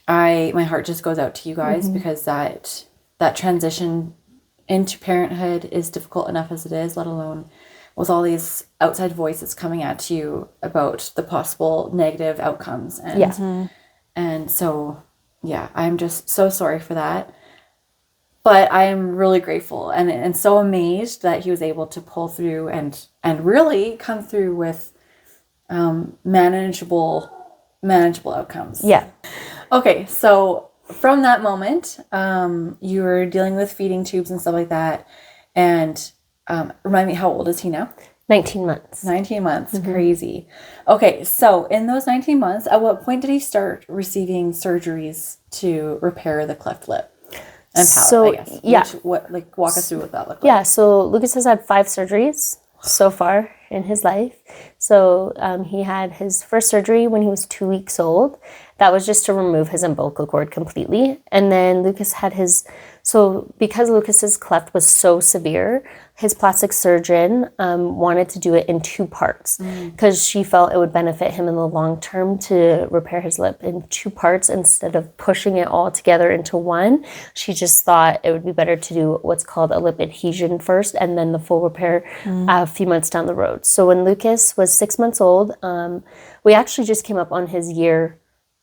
my heart just goes out to you guys, because that transition into parenthood is difficult enough as it is, let alone with all these outside voices coming at you about the possible negative outcomes. And, and so, I'm just so sorry for that. But I am really grateful and so amazed that he was able to pull through and really come through with manageable outcomes. Yeah. Okay, so from that moment, you were dealing with feeding tubes and stuff like that. And remind me, how old is he now? 19 months. 19 months. Crazy. Okay, so in those 19 months, at what point did he start receiving surgeries to repair the cleft lip and palate, I guess? Yeah. Walk us through what that looked like. Yeah, so Lucas has had 5 surgeries so far in his life. So he had his first surgery when he was 2 weeks old. That was just to remove his umbilical cord completely. And then Lucas had because Lucas's cleft was so severe, his plastic surgeon wanted to do it in 2 parts, because she felt it would benefit him in the long term to repair his lip in 2 parts instead of pushing it all together into one. She just thought it would be better to do what's called a lip adhesion first, and then the full repair a few months down the road. So when Lucas was 6 months old, we actually just came up on his year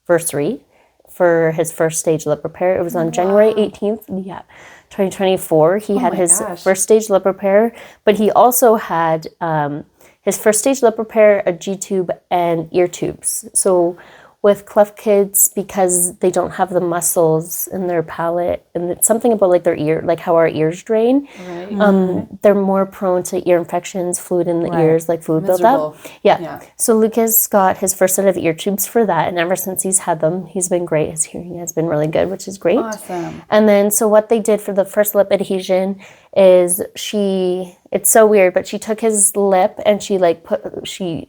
anniversary for his first stage lip repair. It was on January 18th, 2024. He had his first stage lip repair, but he also had his first stage lip repair, a G-tube, and ear tubes. So with cleft kids, because they don't have the muscles in their palate, and it's something about their ear, how our ears drain, they're more prone to ear infections, fluid in the ears, fluid buildup. Yeah. So Lucas got his first set of ear tubes for that, and ever since he's had them, he's been great. His hearing has been really good, which is great. Awesome. And then, so what they did for the first lip adhesion is it's so weird, but she took his lip and she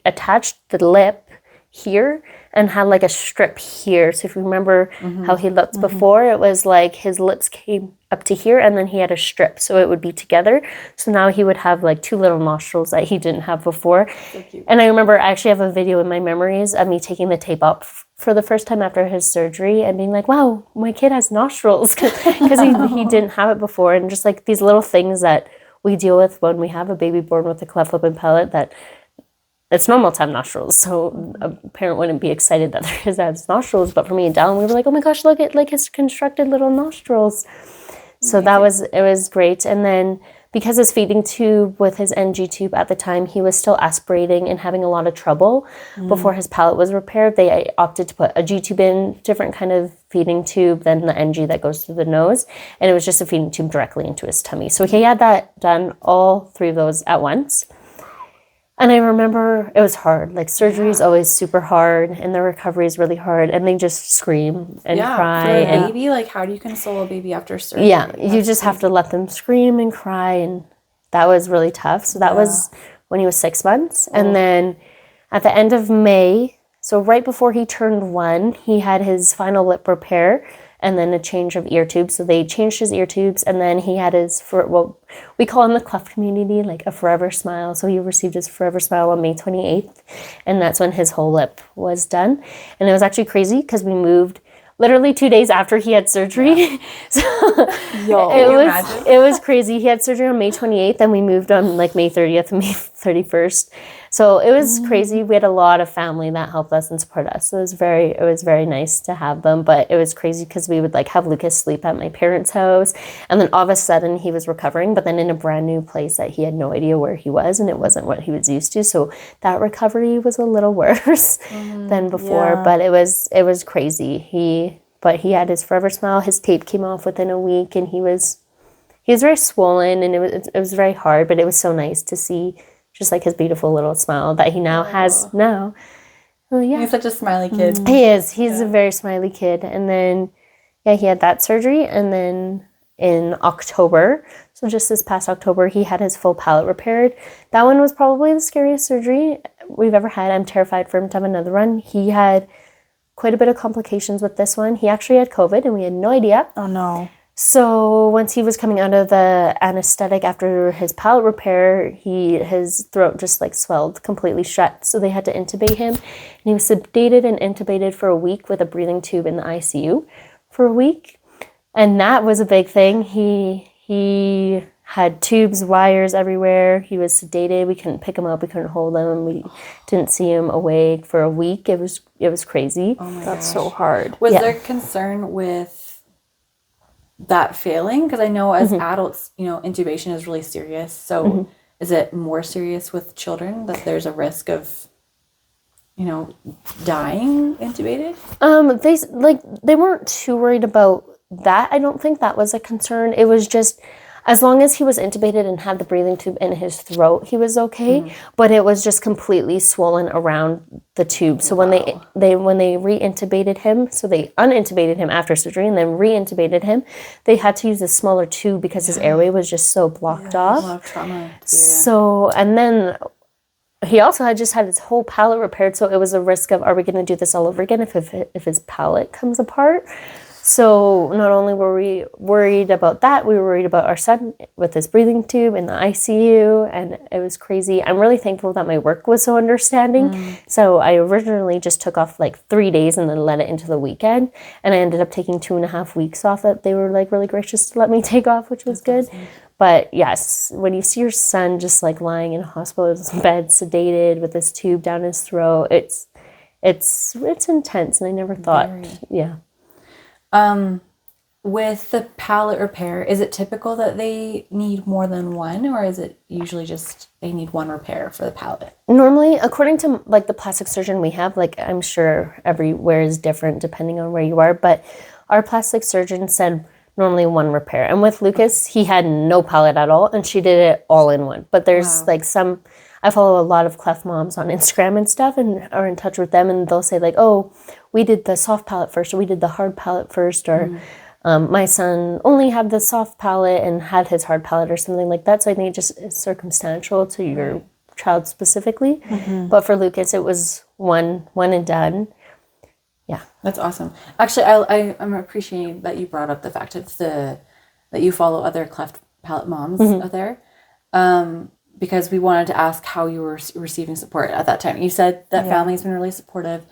attached the lip here and had a strip here. So if you remember how he looked before, it was his lips came up to here and then he had a strip, so it would be together. So now he would have 2 little nostrils that he didn't have before. So cute. And I remember I actually have a video in my memories of me taking the tape off for the first time after his surgery and being wow, my kid has nostrils, because he didn't have it before. And just these little things that we deal with when we have a baby born with a cleft lip and palate, that it's normal to have nostrils, so a parent wouldn't be excited that his has nostrils. But for me and Dallin, we were oh my gosh, look at his constructed little nostrils. So it was great. And then because his feeding tube with his NG tube at the time, he was still aspirating and having a lot of trouble before his palate was repaired. They opted to put a G tube in, different kind of feeding tube than the NG that goes through the nose. And it was just a feeding tube directly into his tummy. So he had that done, all 3 of those at once. And I remember it was hard. Like surgery is always super hard and the recovery is really hard. And they just scream and cry. For a and baby, like how do you console a baby after surgery? yeah, you just have to let them scream and cry. And that was really tough. So that was when he was 6 months. And then at the end of May, so right before he turned 1, he had his final lip repair and then a change of ear tubes. So they changed his ear tubes, and then he had his, we call in the Cleft community, like a forever smile. So he received his forever smile on May 28th, and that's when his whole lip was done. And it was actually crazy because we moved literally 2 days after he had surgery. So it was crazy. He had surgery on May 28th, and we moved on like May 30th and May 31st. So it was crazy. We had a lot of family that helped us and support us. So it was very nice to have them. But it was crazy because we would like have Lucas sleep at my parents' house, and then all of a sudden he was recovering, but then in a brand new place that he had no idea where he was, and it wasn't what he was used to. So that recovery was a little worse than before. But it was crazy. But he had his forever smile. His tape came off within a week, and he was very swollen, and it was very hard. But it was so nice to see just like his beautiful little smile that he now has now. Oh yeah, he's such a smiley kid. He is. He's a very smiley kid. And then he had that surgery, and then in October, so just this past October, he had his full palate repaired. That one was probably the scariest surgery we've ever had. I'm terrified for him to have another one. He had quite a bit of complications with this one. He actually had COVID, and we had no idea. Oh no. So once he was coming out of the anesthetic after his palate repair, his throat just like swelled completely shut. So they had to intubate him, and he was sedated and intubated for a week with a breathing tube in the ICU for a week. And that was a big thing. He had tubes, wires everywhere. He was sedated. We couldn't pick him up. We couldn't hold him. We didn't see him awake for a week. It was crazy. Oh my That's gosh. so hard. Was there concern with that failing? Because I know as adults, intubation is really serious. So is it more serious with children that there's a risk of, dying intubated? They weren't too worried about that. I don't think that was a concern. It was just as long as he was intubated and had the breathing tube in his throat, he was okay. But it was just completely swollen around the tube. So when they re-intubated him, so they unintubated him after surgery and then re-intubated him, they had to use a smaller tube because his airway was just so blocked off. A lot of trauma. So, and then he also had just had his whole palate repaired. So it was a risk of, are we going to do this all over again if his palate comes apart? So not only were we worried about that, we were worried about our son with his breathing tube in the ICU, and it was crazy. I'm really thankful that my work was so understanding. So I originally just took off like 3 days and then let it into the weekend, and I ended up taking 2.5 weeks off that they were like really gracious to let me take off, which was good. Awesome. But yes, when you see your son just like lying in a hospital bed, sedated with this tube down his throat, it's intense, and I never thought, With the palate repair, is it typical that they need more than one, or is it usually just they need one repair for the palate? Normally, according to like the plastic surgeon we have, like I'm sure everywhere is different depending on where you are, but our plastic surgeon said normally one repair. And with Lucas, he had no palate at all, and she did it all in one. But there's like I follow a lot of Cleft moms on Instagram and stuff and are in touch with them, and they'll say like, oh, we did the soft palate first, or we did the hard palate first, or my son only had the soft palate and had his hard palate or something like that. So I think it just is circumstantial to your child specifically. But for Lucas, it was one and done. Yeah. That's awesome. Actually, I'm appreciating that you brought up the fact that you follow other Cleft palate moms out there. Because we wanted to ask how you were receiving support at that time. You said that family's been really supportive,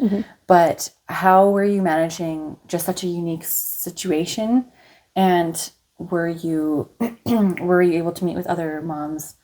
but how were you managing just such a unique situation? And were you able to meet with other moms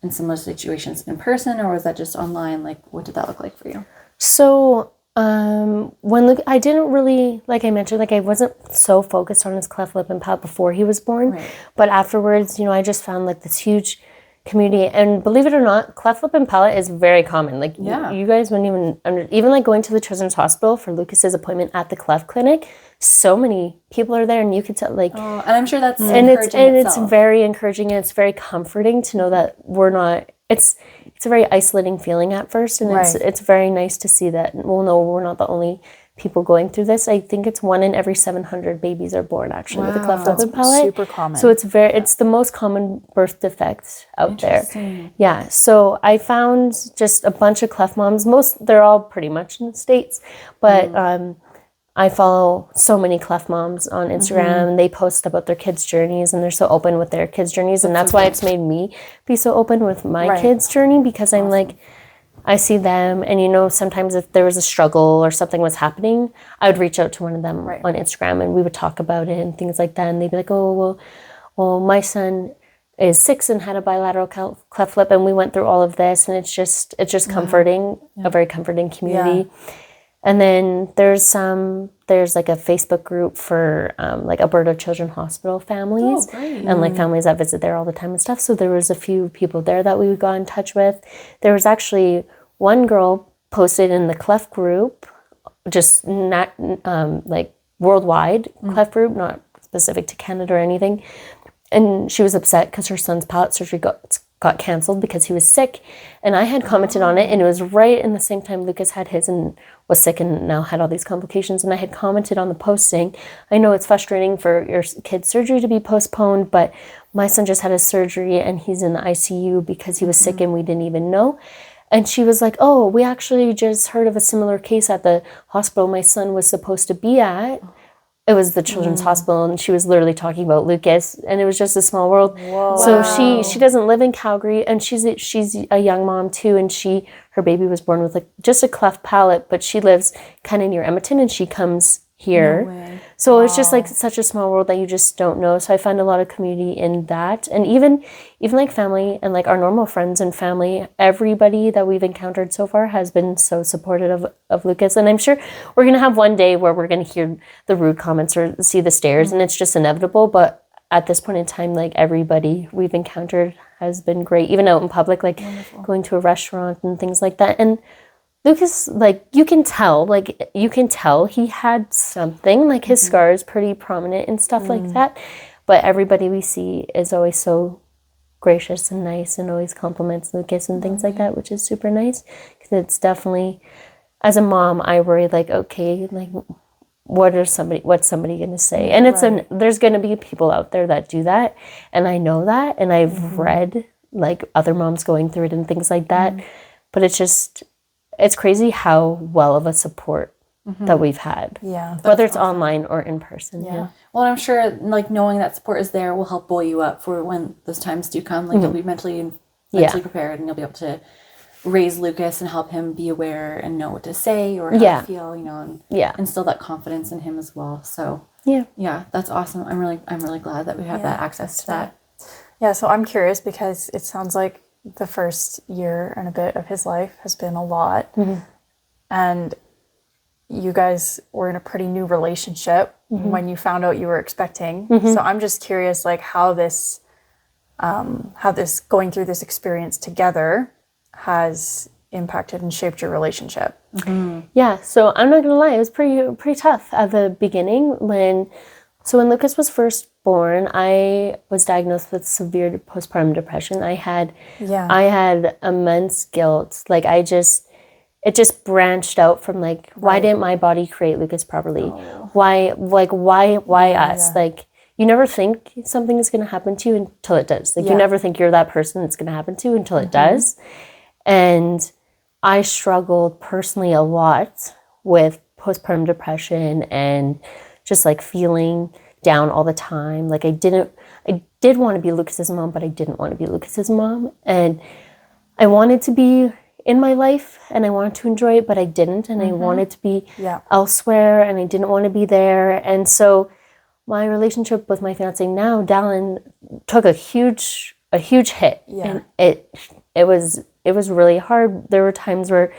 in similar situations in person, or was that just online? Like, what did that look like for you? So When I didn't really, like I mentioned, like I wasn't so focused on his cleft lip and palate before he was born, Right. but afterwards, I just found like this huge community, and believe it or not, cleft lip and palate is very common. Like you guys wouldn't even like going to the Children's Hospital for Lucas's appointment at the Cleft Clinic. So many people are there, and you could tell like, and I'm sure that's and encouraging it's very encouraging, and it's very comforting to know that we're not. It's a very isolating feeling at first, and it's very nice to see that we're not the only people going through this. I think it's 1 in every 700 babies are born actually with a cleft lip and palate. Super common. So it's the most common birth defect out there. Yeah. So I found just a bunch of cleft moms. They're all pretty much in the States, but I follow so many cleft moms on Instagram, and they post about their kids' journeys, and they're so open with their kids' journeys, and that's why it's made me be so open with my kids' journey, because I'm like, I see them, and sometimes if there was a struggle or something was happening, I would reach out to one of them on Instagram, and we would talk about it and things like that, and they'd be like, oh, well, my son is 6 and had a bilateral cleft lip, and we went through all of this, and it's just comforting, a very comforting community. Yeah. And then there's like a Facebook group for like Alberta Children's Hospital families, and like families that visit there all the time and stuff. So there was a few people there that we got in touch with. There was actually one girl posted in the Cleft group, just not like worldwide Cleft group, not specific to Canada or anything. And she was upset because her son's palate surgery got canceled because he was sick, and I had commented on it, and it was right in the same time Lucas had his and was sick and now had all these complications, and I had commented on the post saying, I know it's frustrating for your kid's surgery to be postponed, but my son just had a surgery and he's in the ICU because he was sick and we didn't even know. And she was like, oh, we actually just heard of a similar case at the hospital my son was supposed to be at. It was the Children's Hospital, and she was literally talking about Lucas, and it was just a small world. Whoa. So she doesn't live in Calgary, and she's a young mom too, and her baby was born with like just a cleft palate, but she lives kind of near Edmonton, and she comes here. No way. So it's just like such a small world that you just don't know. So I find a lot of community in that, and even like family and like our normal friends and family, everybody that we've encountered so far has been so supportive of Lucas. And I'm sure we're gonna have one day where we're gonna hear the rude comments or see the stares, and it's just inevitable. But at this point in time, like everybody we've encountered has been great, even out in public, like going to a restaurant and things like that. And Lucas, like, you can tell he had something, like his scar is pretty prominent and stuff like that. But everybody we see is always so gracious and nice and always compliments Lucas and things like that, which is super nice. Because it's definitely, as a mom, I worry, like, okay, like, what's somebody going to say? And there's going to be people out there that do that. And I know that. And I've read, like, other moms going through it and things like that. But it's crazy how well of a support that we've had. Yeah. Whether it's online or in person. Yeah. Well, I'm sure like knowing that support is there will help buoy you up for when those times do come. Like you'll be mentally prepared, and you'll be able to raise Lucas and help him be aware and know what to say or how to feel, and instill that confidence in him as well. So yeah, that's awesome. I'm really glad that we have that access to that. Yeah. So I'm curious because it sounds like the first year and a bit of his life has been a lot. And you guys were in a pretty new relationship when you found out you were expecting. So I'm just curious, like how this going through this experience together has impacted and shaped your relationship. Yeah. So I'm not gonna lie, it was pretty tough at the beginning when Lucas was first born, I was diagnosed with severe postpartum depression. I had immense guilt. Like it just branched out from like, why didn't my body create Lucas properly? Why us? Yeah. Like you never think something is going to happen to you until it does. Like you never think you're that person it's going to happen to until it does. And I struggled personally a lot with postpartum depression and just like feeling down all the time. Like I did want to be Lucas's mom, but I didn't want to be Lucas's mom. And I wanted to be in my life and I wanted to enjoy it, but I didn't. And I wanted to be elsewhere and I didn't want to be there. And so my relationship with my fiance now, Dallin, took a huge hit. Yeah. And it was really hard. There were times where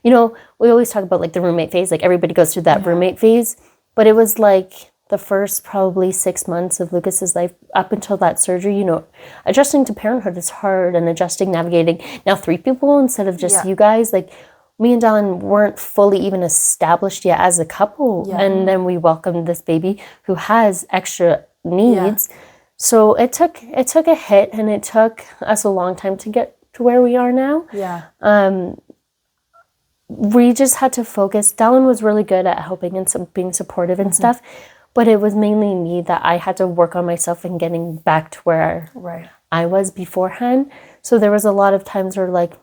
you know, we always talk about like the roommate phase, like everybody goes through that roommate phase, but it was like the first probably 6 months of Lucas's life up until that surgery, you know, adjusting to parenthood is hard, and adjusting, navigating now 3 people instead of just you guys. Like me and Dallin weren't fully even established yet as a couple. And then we welcomed this baby who has extra needs. So it took a hit, and it took us a long time to get to where we are now. We just had to focus. Dallin was really good at helping and being supportive and stuff, but it was mainly me that I had to work on myself and getting back to where I was beforehand. So there was a lot of times where like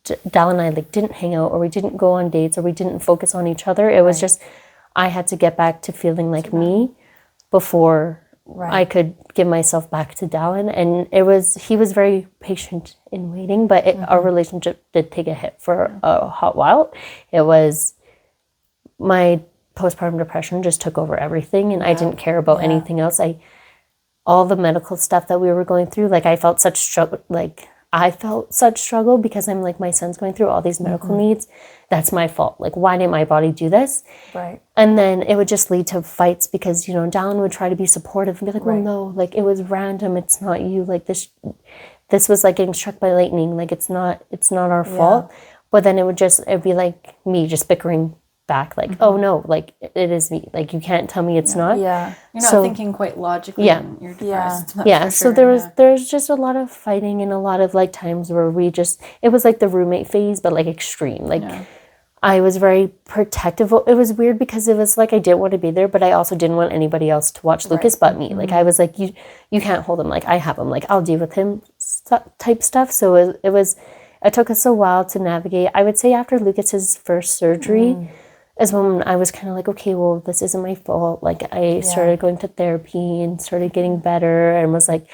Dallin and I like didn't hang out, or we didn't go on dates, or we didn't focus on each other. It was just I had to get back to feeling like me before I could give myself back to Dallin. And he was very patient in waiting, but our relationship did take a hit for a hot while. It was my postpartum depression just took over everything, and I didn't care about anything else. All the medical stuff that we were going through, like I felt such struggle because I'm like, my son's going through all these medical needs. That's my fault. Like, why didn't my body do this? And then it would just lead to fights because, you know, Dallin would try to be supportive and be like, well, no, like it was random. It's not you. Like this was like getting struck by lightning. Like it's not our fault. But then it'd be like me just bickering back, like, oh no, like it is me. Like you can't tell me it's not. You're not thinking quite logically. When you're depressed. So there's just a lot of fighting, and a lot of like times where it was like the roommate phase, but like extreme. Like I was very protective. It was weird because it was like I didn't want to be there, but I also didn't want anybody else to watch Lucas but me. Like I was like, you can't hold him. Like I have him. Like I'll deal with him type stuff. So it took us a while to navigate. I would say after Lucas's first surgery is when I was kind of like, okay, well, this isn't my fault. Like I started going to therapy and started getting better, and was like,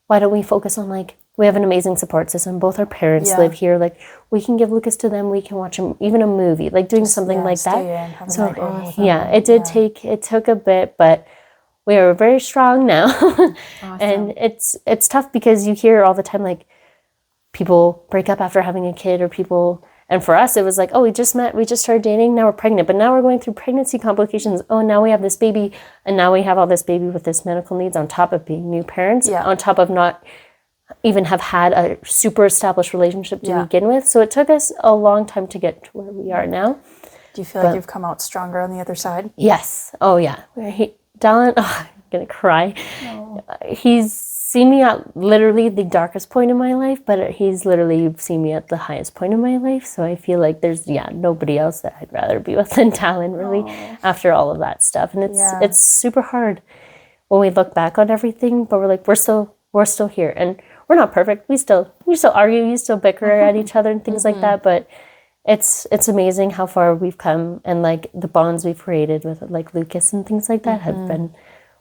why don't we focus on like, we have an amazing support system. Both our parents live here. Like we can give Lucas to them. We can watch him, even a movie, like doing something like that. So it took a bit, but we are very strong now. And it's tough because you hear all the time, like people break up after having a kid, or people, and for us, it was like, oh, we just met, we just started dating, now we're pregnant, but now we're going through pregnancy complications. Oh, now we have this baby, and now we have all this baby with this medical needs on top of being new parents, on top of not even have had a super established relationship to begin with. So it took us a long time to get to where we are now. Do you feel like you've come out stronger on the other side? Yes. Oh, yeah. Dallin, I'm going to cry. No. He's seen me at literally the darkest point in my life, but he's literally seen me at the highest point in my life. So I feel like there's nobody else that I'd rather be with than Dallin, really, after all of that stuff. And it's super hard when we look back on everything, but we're like, we're still here, and we're not perfect. We still argue, we still bicker at each other and things like that, but it's amazing how far we've come, and like the bonds we've created with like Lucas and things like that have been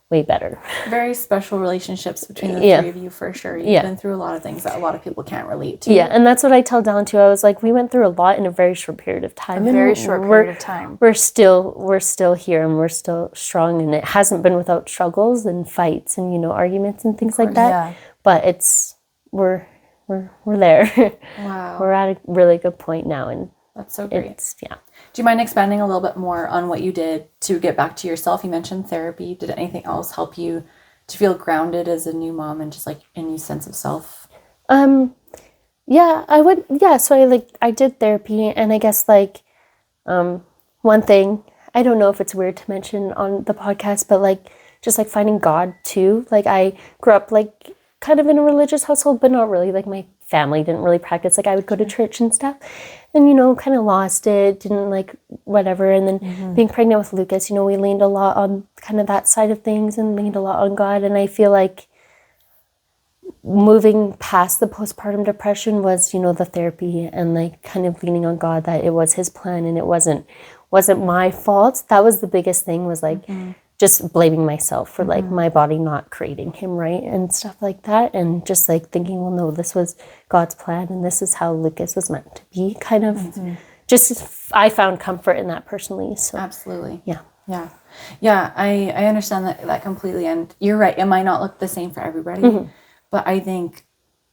way better. Very special relationships between the three of you, for sure. You've been through a lot of things that a lot of people can't relate to. Yeah, and that's what I tell Dallin too. I was like, we went through a lot in a very short period of time. Period of time. We're still here, and we're still strong, and it hasn't been without struggles and fights and, you know, arguments and things like that. Yeah. But we're there. Wow. We're at a really good point now, and that's so great. Do you mind expanding a little bit more on what you did to get back to yourself? You mentioned therapy. Did anything else help you to feel grounded as a new mom and just like a new sense of self? Yeah, I would. Yeah. So I did therapy, and I guess like, one thing, I don't know if it's weird to mention on the podcast, but like just like finding God too. Like I grew up like kind of in a religious household, but not really. Like my family didn't really practice. Like I would go to church and stuff, and, you know, kind of lost it, didn't like whatever. And then being pregnant with Lucas, you know, we leaned a lot on kind of that side of things and leaned a lot on God. And I feel like moving past the postpartum depression was, you know, the therapy and like kind of leaning on God, that it was his plan and it wasn't my fault. That was the biggest thing, was like just blaming myself for like my body not creating him right and stuff like that. And just like thinking, well, no, this was God's plan and this is how Lucas was meant to be, kind of just, I found comfort in that personally. So absolutely. Yeah. I understand that completely. And you're right. It might not look the same for everybody, but I think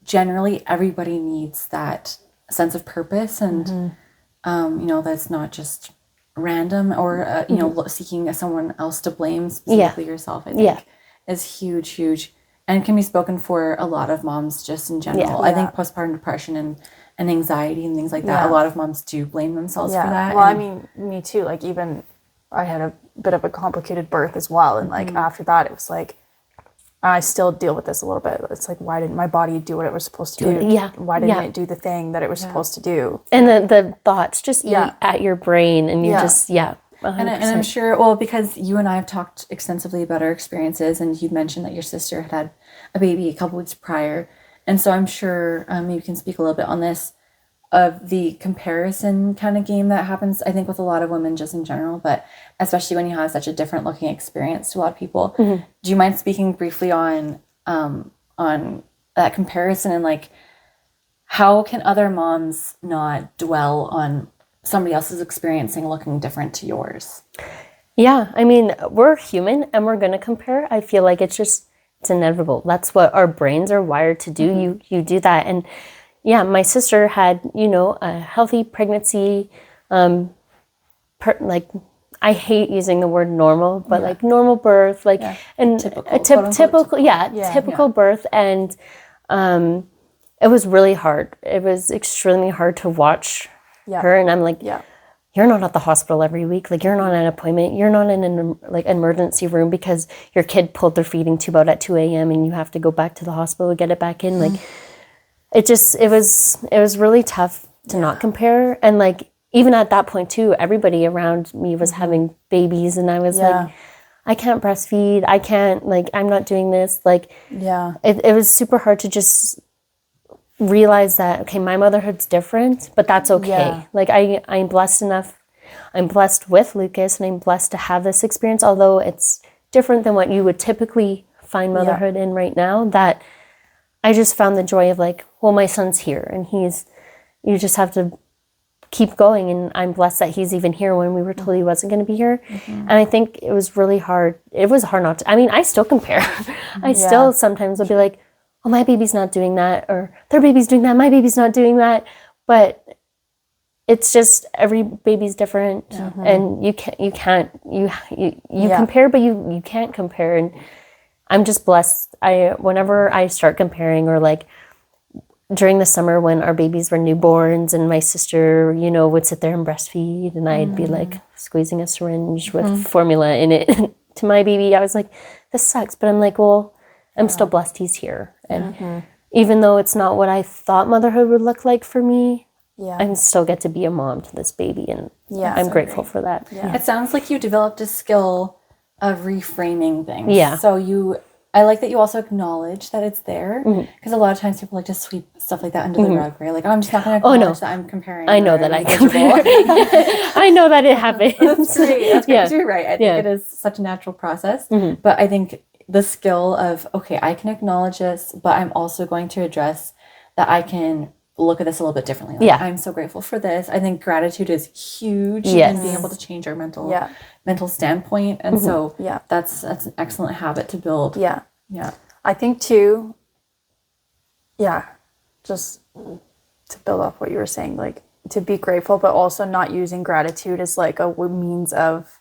generally everybody needs that sense of purpose and that's not just random or, seeking someone else to blame, specifically yourself, I think is huge, huge. And can be spoken for a lot of moms just in general. I think postpartum depression and anxiety and things like that, a lot of moms do blame themselves for that. Well, I mean, me too. Like, even I had a bit of a complicated birth as well. And like after that, it was like, I still deal with this a little bit. It's like, why didn't my body do what it was supposed to do? Yeah. Why didn't it do the thing that it was supposed to do? And the thoughts just eat at your brain, and you just, 100%. And I'm sure, well, because you and I have talked extensively about our experiences, and you mentioned that your sister had a baby a couple weeks prior. And so I'm sure maybe you can speak a little bit on this, of the comparison kind of game that happens, I think, with a lot of women just in general, but especially when you have such a different looking experience to a lot of people. Do you mind speaking briefly on that comparison, and like, how can other moms not dwell on somebody else's experiencing looking different to yours? Yeah, I mean, we're human and we're going to compare. I feel like it's inevitable. That's what our brains are wired to do. You do that. And yeah, my sister had, a healthy pregnancy, like, I hate using the word normal, but like normal birth, like, and typical birth. And it was really hard. It was extremely hard to watch her. And I'm like, you're not at the hospital every week. Like, you're not at an appointment. You're not in an emergency room because your kid pulled their feeding tube out at 2 a.m. and you have to go back to the hospital to get it back in. Like, it was really tough to not compare. And like, even at that point too, everybody around me was having babies, and I was like, I can't breastfeed. I can't, like, I'm not doing this. Like, it was super hard to just realize that, okay, my motherhood's different, but that's okay. Like, I'm blessed enough. I'm blessed with Lucas, and I'm blessed to have this experience, although it's different than what you would typically find motherhood in right now, that I just found the joy of like, well, my son's here, and you just have to keep going. And I'm blessed that he's even here when we were told he wasn't going to be here. And I think it was really hard. It was hard not to, I mean, I still compare. I still sometimes will be like, oh, my baby's not doing that, or their baby's doing that, my baby's not doing that. But it's just, every baby's different, and you can't compare, but you can't compare. And I'm just blessed. Whenever I start comparing, or like during the summer when our babies were newborns and my sister, would sit there and breastfeed, and I'd be like squeezing a syringe with formula in it to my baby, I was like, this sucks. But I'm like, well, I'm still blessed he's here. And even though it's not what I thought motherhood would look like for me, I still get to be a mom to this baby. And I'm grateful for that. It sounds like you developed a skill of reframing things. So I like that you also acknowledge that it's there, because a lot of times people like to sweep stuff like that under the rug, right? Like, I'm just not going to acknowledge that I'm comparing. I know that I compare. I know that it happens. That's great. That's great. You're right. I think it is such a natural process. But I think the skill of, okay, I can acknowledge this, but I'm also going to address that I can look at this a little bit differently. Like, I'm so grateful for this. I think gratitude is huge in being able to change our mental standpoint. And so that's an excellent habit to build. I think too, just to build off what you were saying, like, to be grateful, but also not using gratitude as like a means of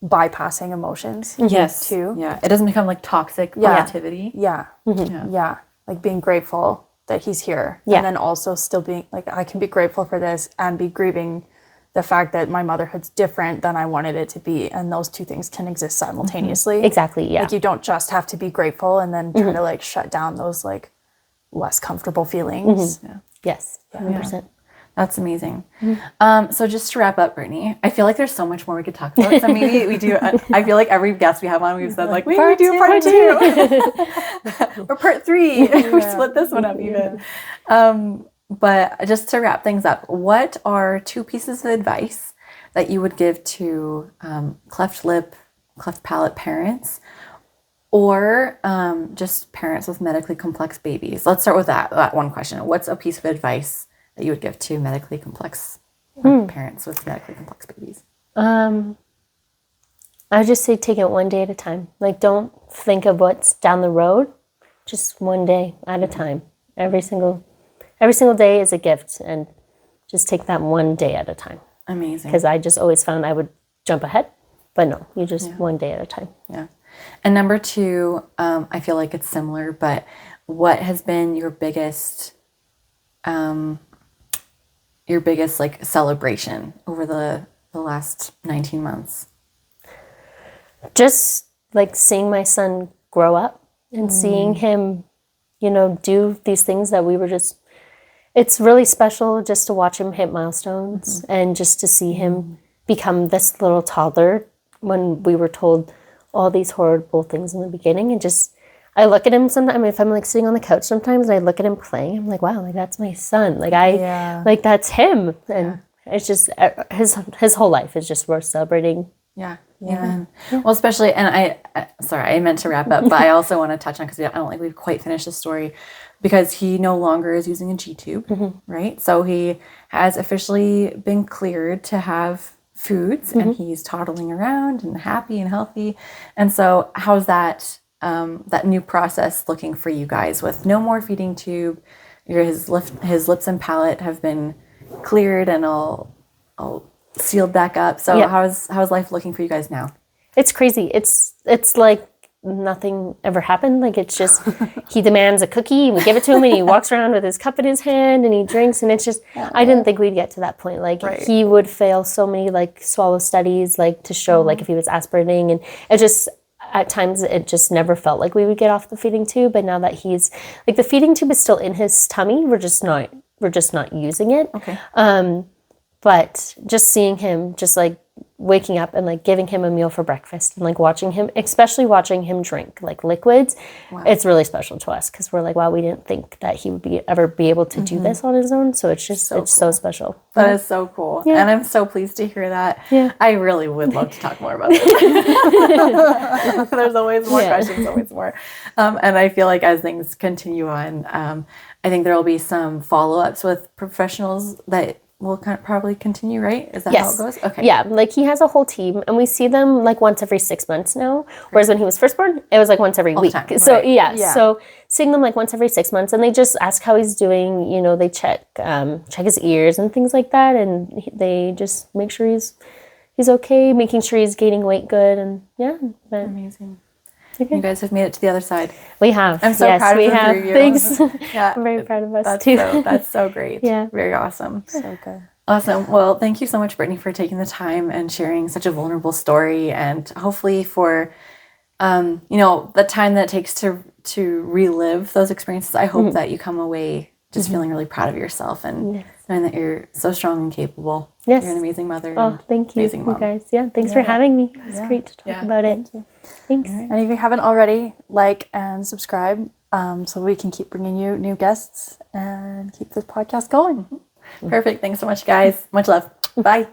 bypassing emotions. Too. It doesn't become like toxic positivity. Like, being grateful that he's here. And then also still being like, I can be grateful for this and be grieving the fact that my motherhood's different than I wanted it to be. And those two things can exist simultaneously. Exactly. Like, you don't just have to be grateful and then try to like shut down those like less comfortable feelings. Yes. 100%. That's amazing. So just to wrap up, Brittany, I feel like there's so much more we could talk about. So maybe we do, I feel like every guest we have on, we've said like, maybe we do part two. Or part three. We split this one up even. But just to wrap things up, what are 2 pieces of advice that you would give to cleft lip, cleft palate parents, or just parents with medically complex babies? Let's start with that one question. What's a piece of advice that you would give to medically complex parents with medically complex babies? I would just say take it one day at a time. Like, don't think of what's down the road. Just one day at a time. Every single day is a gift, and just take that one day at a time. Amazing. Because I just always found I would jump ahead, but no, you just one day at a time. Yeah. And number two, I feel like it's similar, but what has been your biggest like celebration over the last 19 months? Just like seeing my son grow up and seeing him, you know, do these things that we were just, it's really special just to watch him hit milestones and just to see him become this little toddler when we were told all these horrible things in the beginning. And just, I look at him sometimes, if I'm like sitting on the couch sometimes and I look at him playing, I'm like, wow, like that's my son. Like like that's him. And it's just, his whole life is just worth celebrating. Yeah. Well, especially, and I meant to wrap up, but I also want to touch on, because I don't think we've quite finished the story, because he no longer is using a G-tube, right? So he has officially been cleared to have foods, and he's toddling around and happy and healthy. And so how's that new process looking for you guys with no more feeding tube? His lips and palate have been cleared and all sealed back up. So how's life looking for you guys now? It's crazy. It's like nothing ever happened. Like it's just, he demands a cookie and we give it to him and he walks around with his cup in his hand and he drinks, and it's just, I didn't think we'd get to that point. Like he would fail so many like swallow studies, like to show like if he was aspirating, and it just, at times it just never felt like we would get off the feeding tube. But now that he's like, the feeding tube is still in his tummy, we're just not using it. Okay. But just seeing him just like waking up and like giving him a meal for breakfast and like watching him, especially watching him drink like liquids, it's really special to us, because we're like, wow, we didn't think that he would ever be able to do this on his own. So it's just, it's so special. That is so cool. Yeah. And I'm so pleased to hear that. Yeah. I really would love to talk more about this. There's always more questions, always more. And I feel like as things continue on, I think there will be some follow-ups with professionals that will probably continue, right? Is that how it goes? Okay. Yeah, like he has a whole team, and we see them like once every 6 months now. Whereas when he was first born, it was like once every week. So so seeing them like once every 6 months, and they just ask how he's doing. You know, they check his ears and things like that, and they just make sure he's okay, making sure he's gaining weight good, and but amazing. Okay. You guys have made it to the other side. We have. I'm so proud of you. Thanks. I'm very proud of us too. That's so great. Yeah. Very awesome. So good. Awesome. Well, thank you so much, Brittany, for taking the time and sharing such a vulnerable story, and hopefully for, the time that it takes to relive those experiences. I hope that you come away just feeling really proud of yourself and knowing that you're so strong and capable. Yes. You're an amazing mother. Oh, thank you, amazing mom. You guys. Yeah, thanks for having me. It's great to talk about it. Thanks. And if you haven't already, like and subscribe so we can keep bringing you new guests and keep this podcast going. Perfect. Thanks so much, guys. Much love. Bye.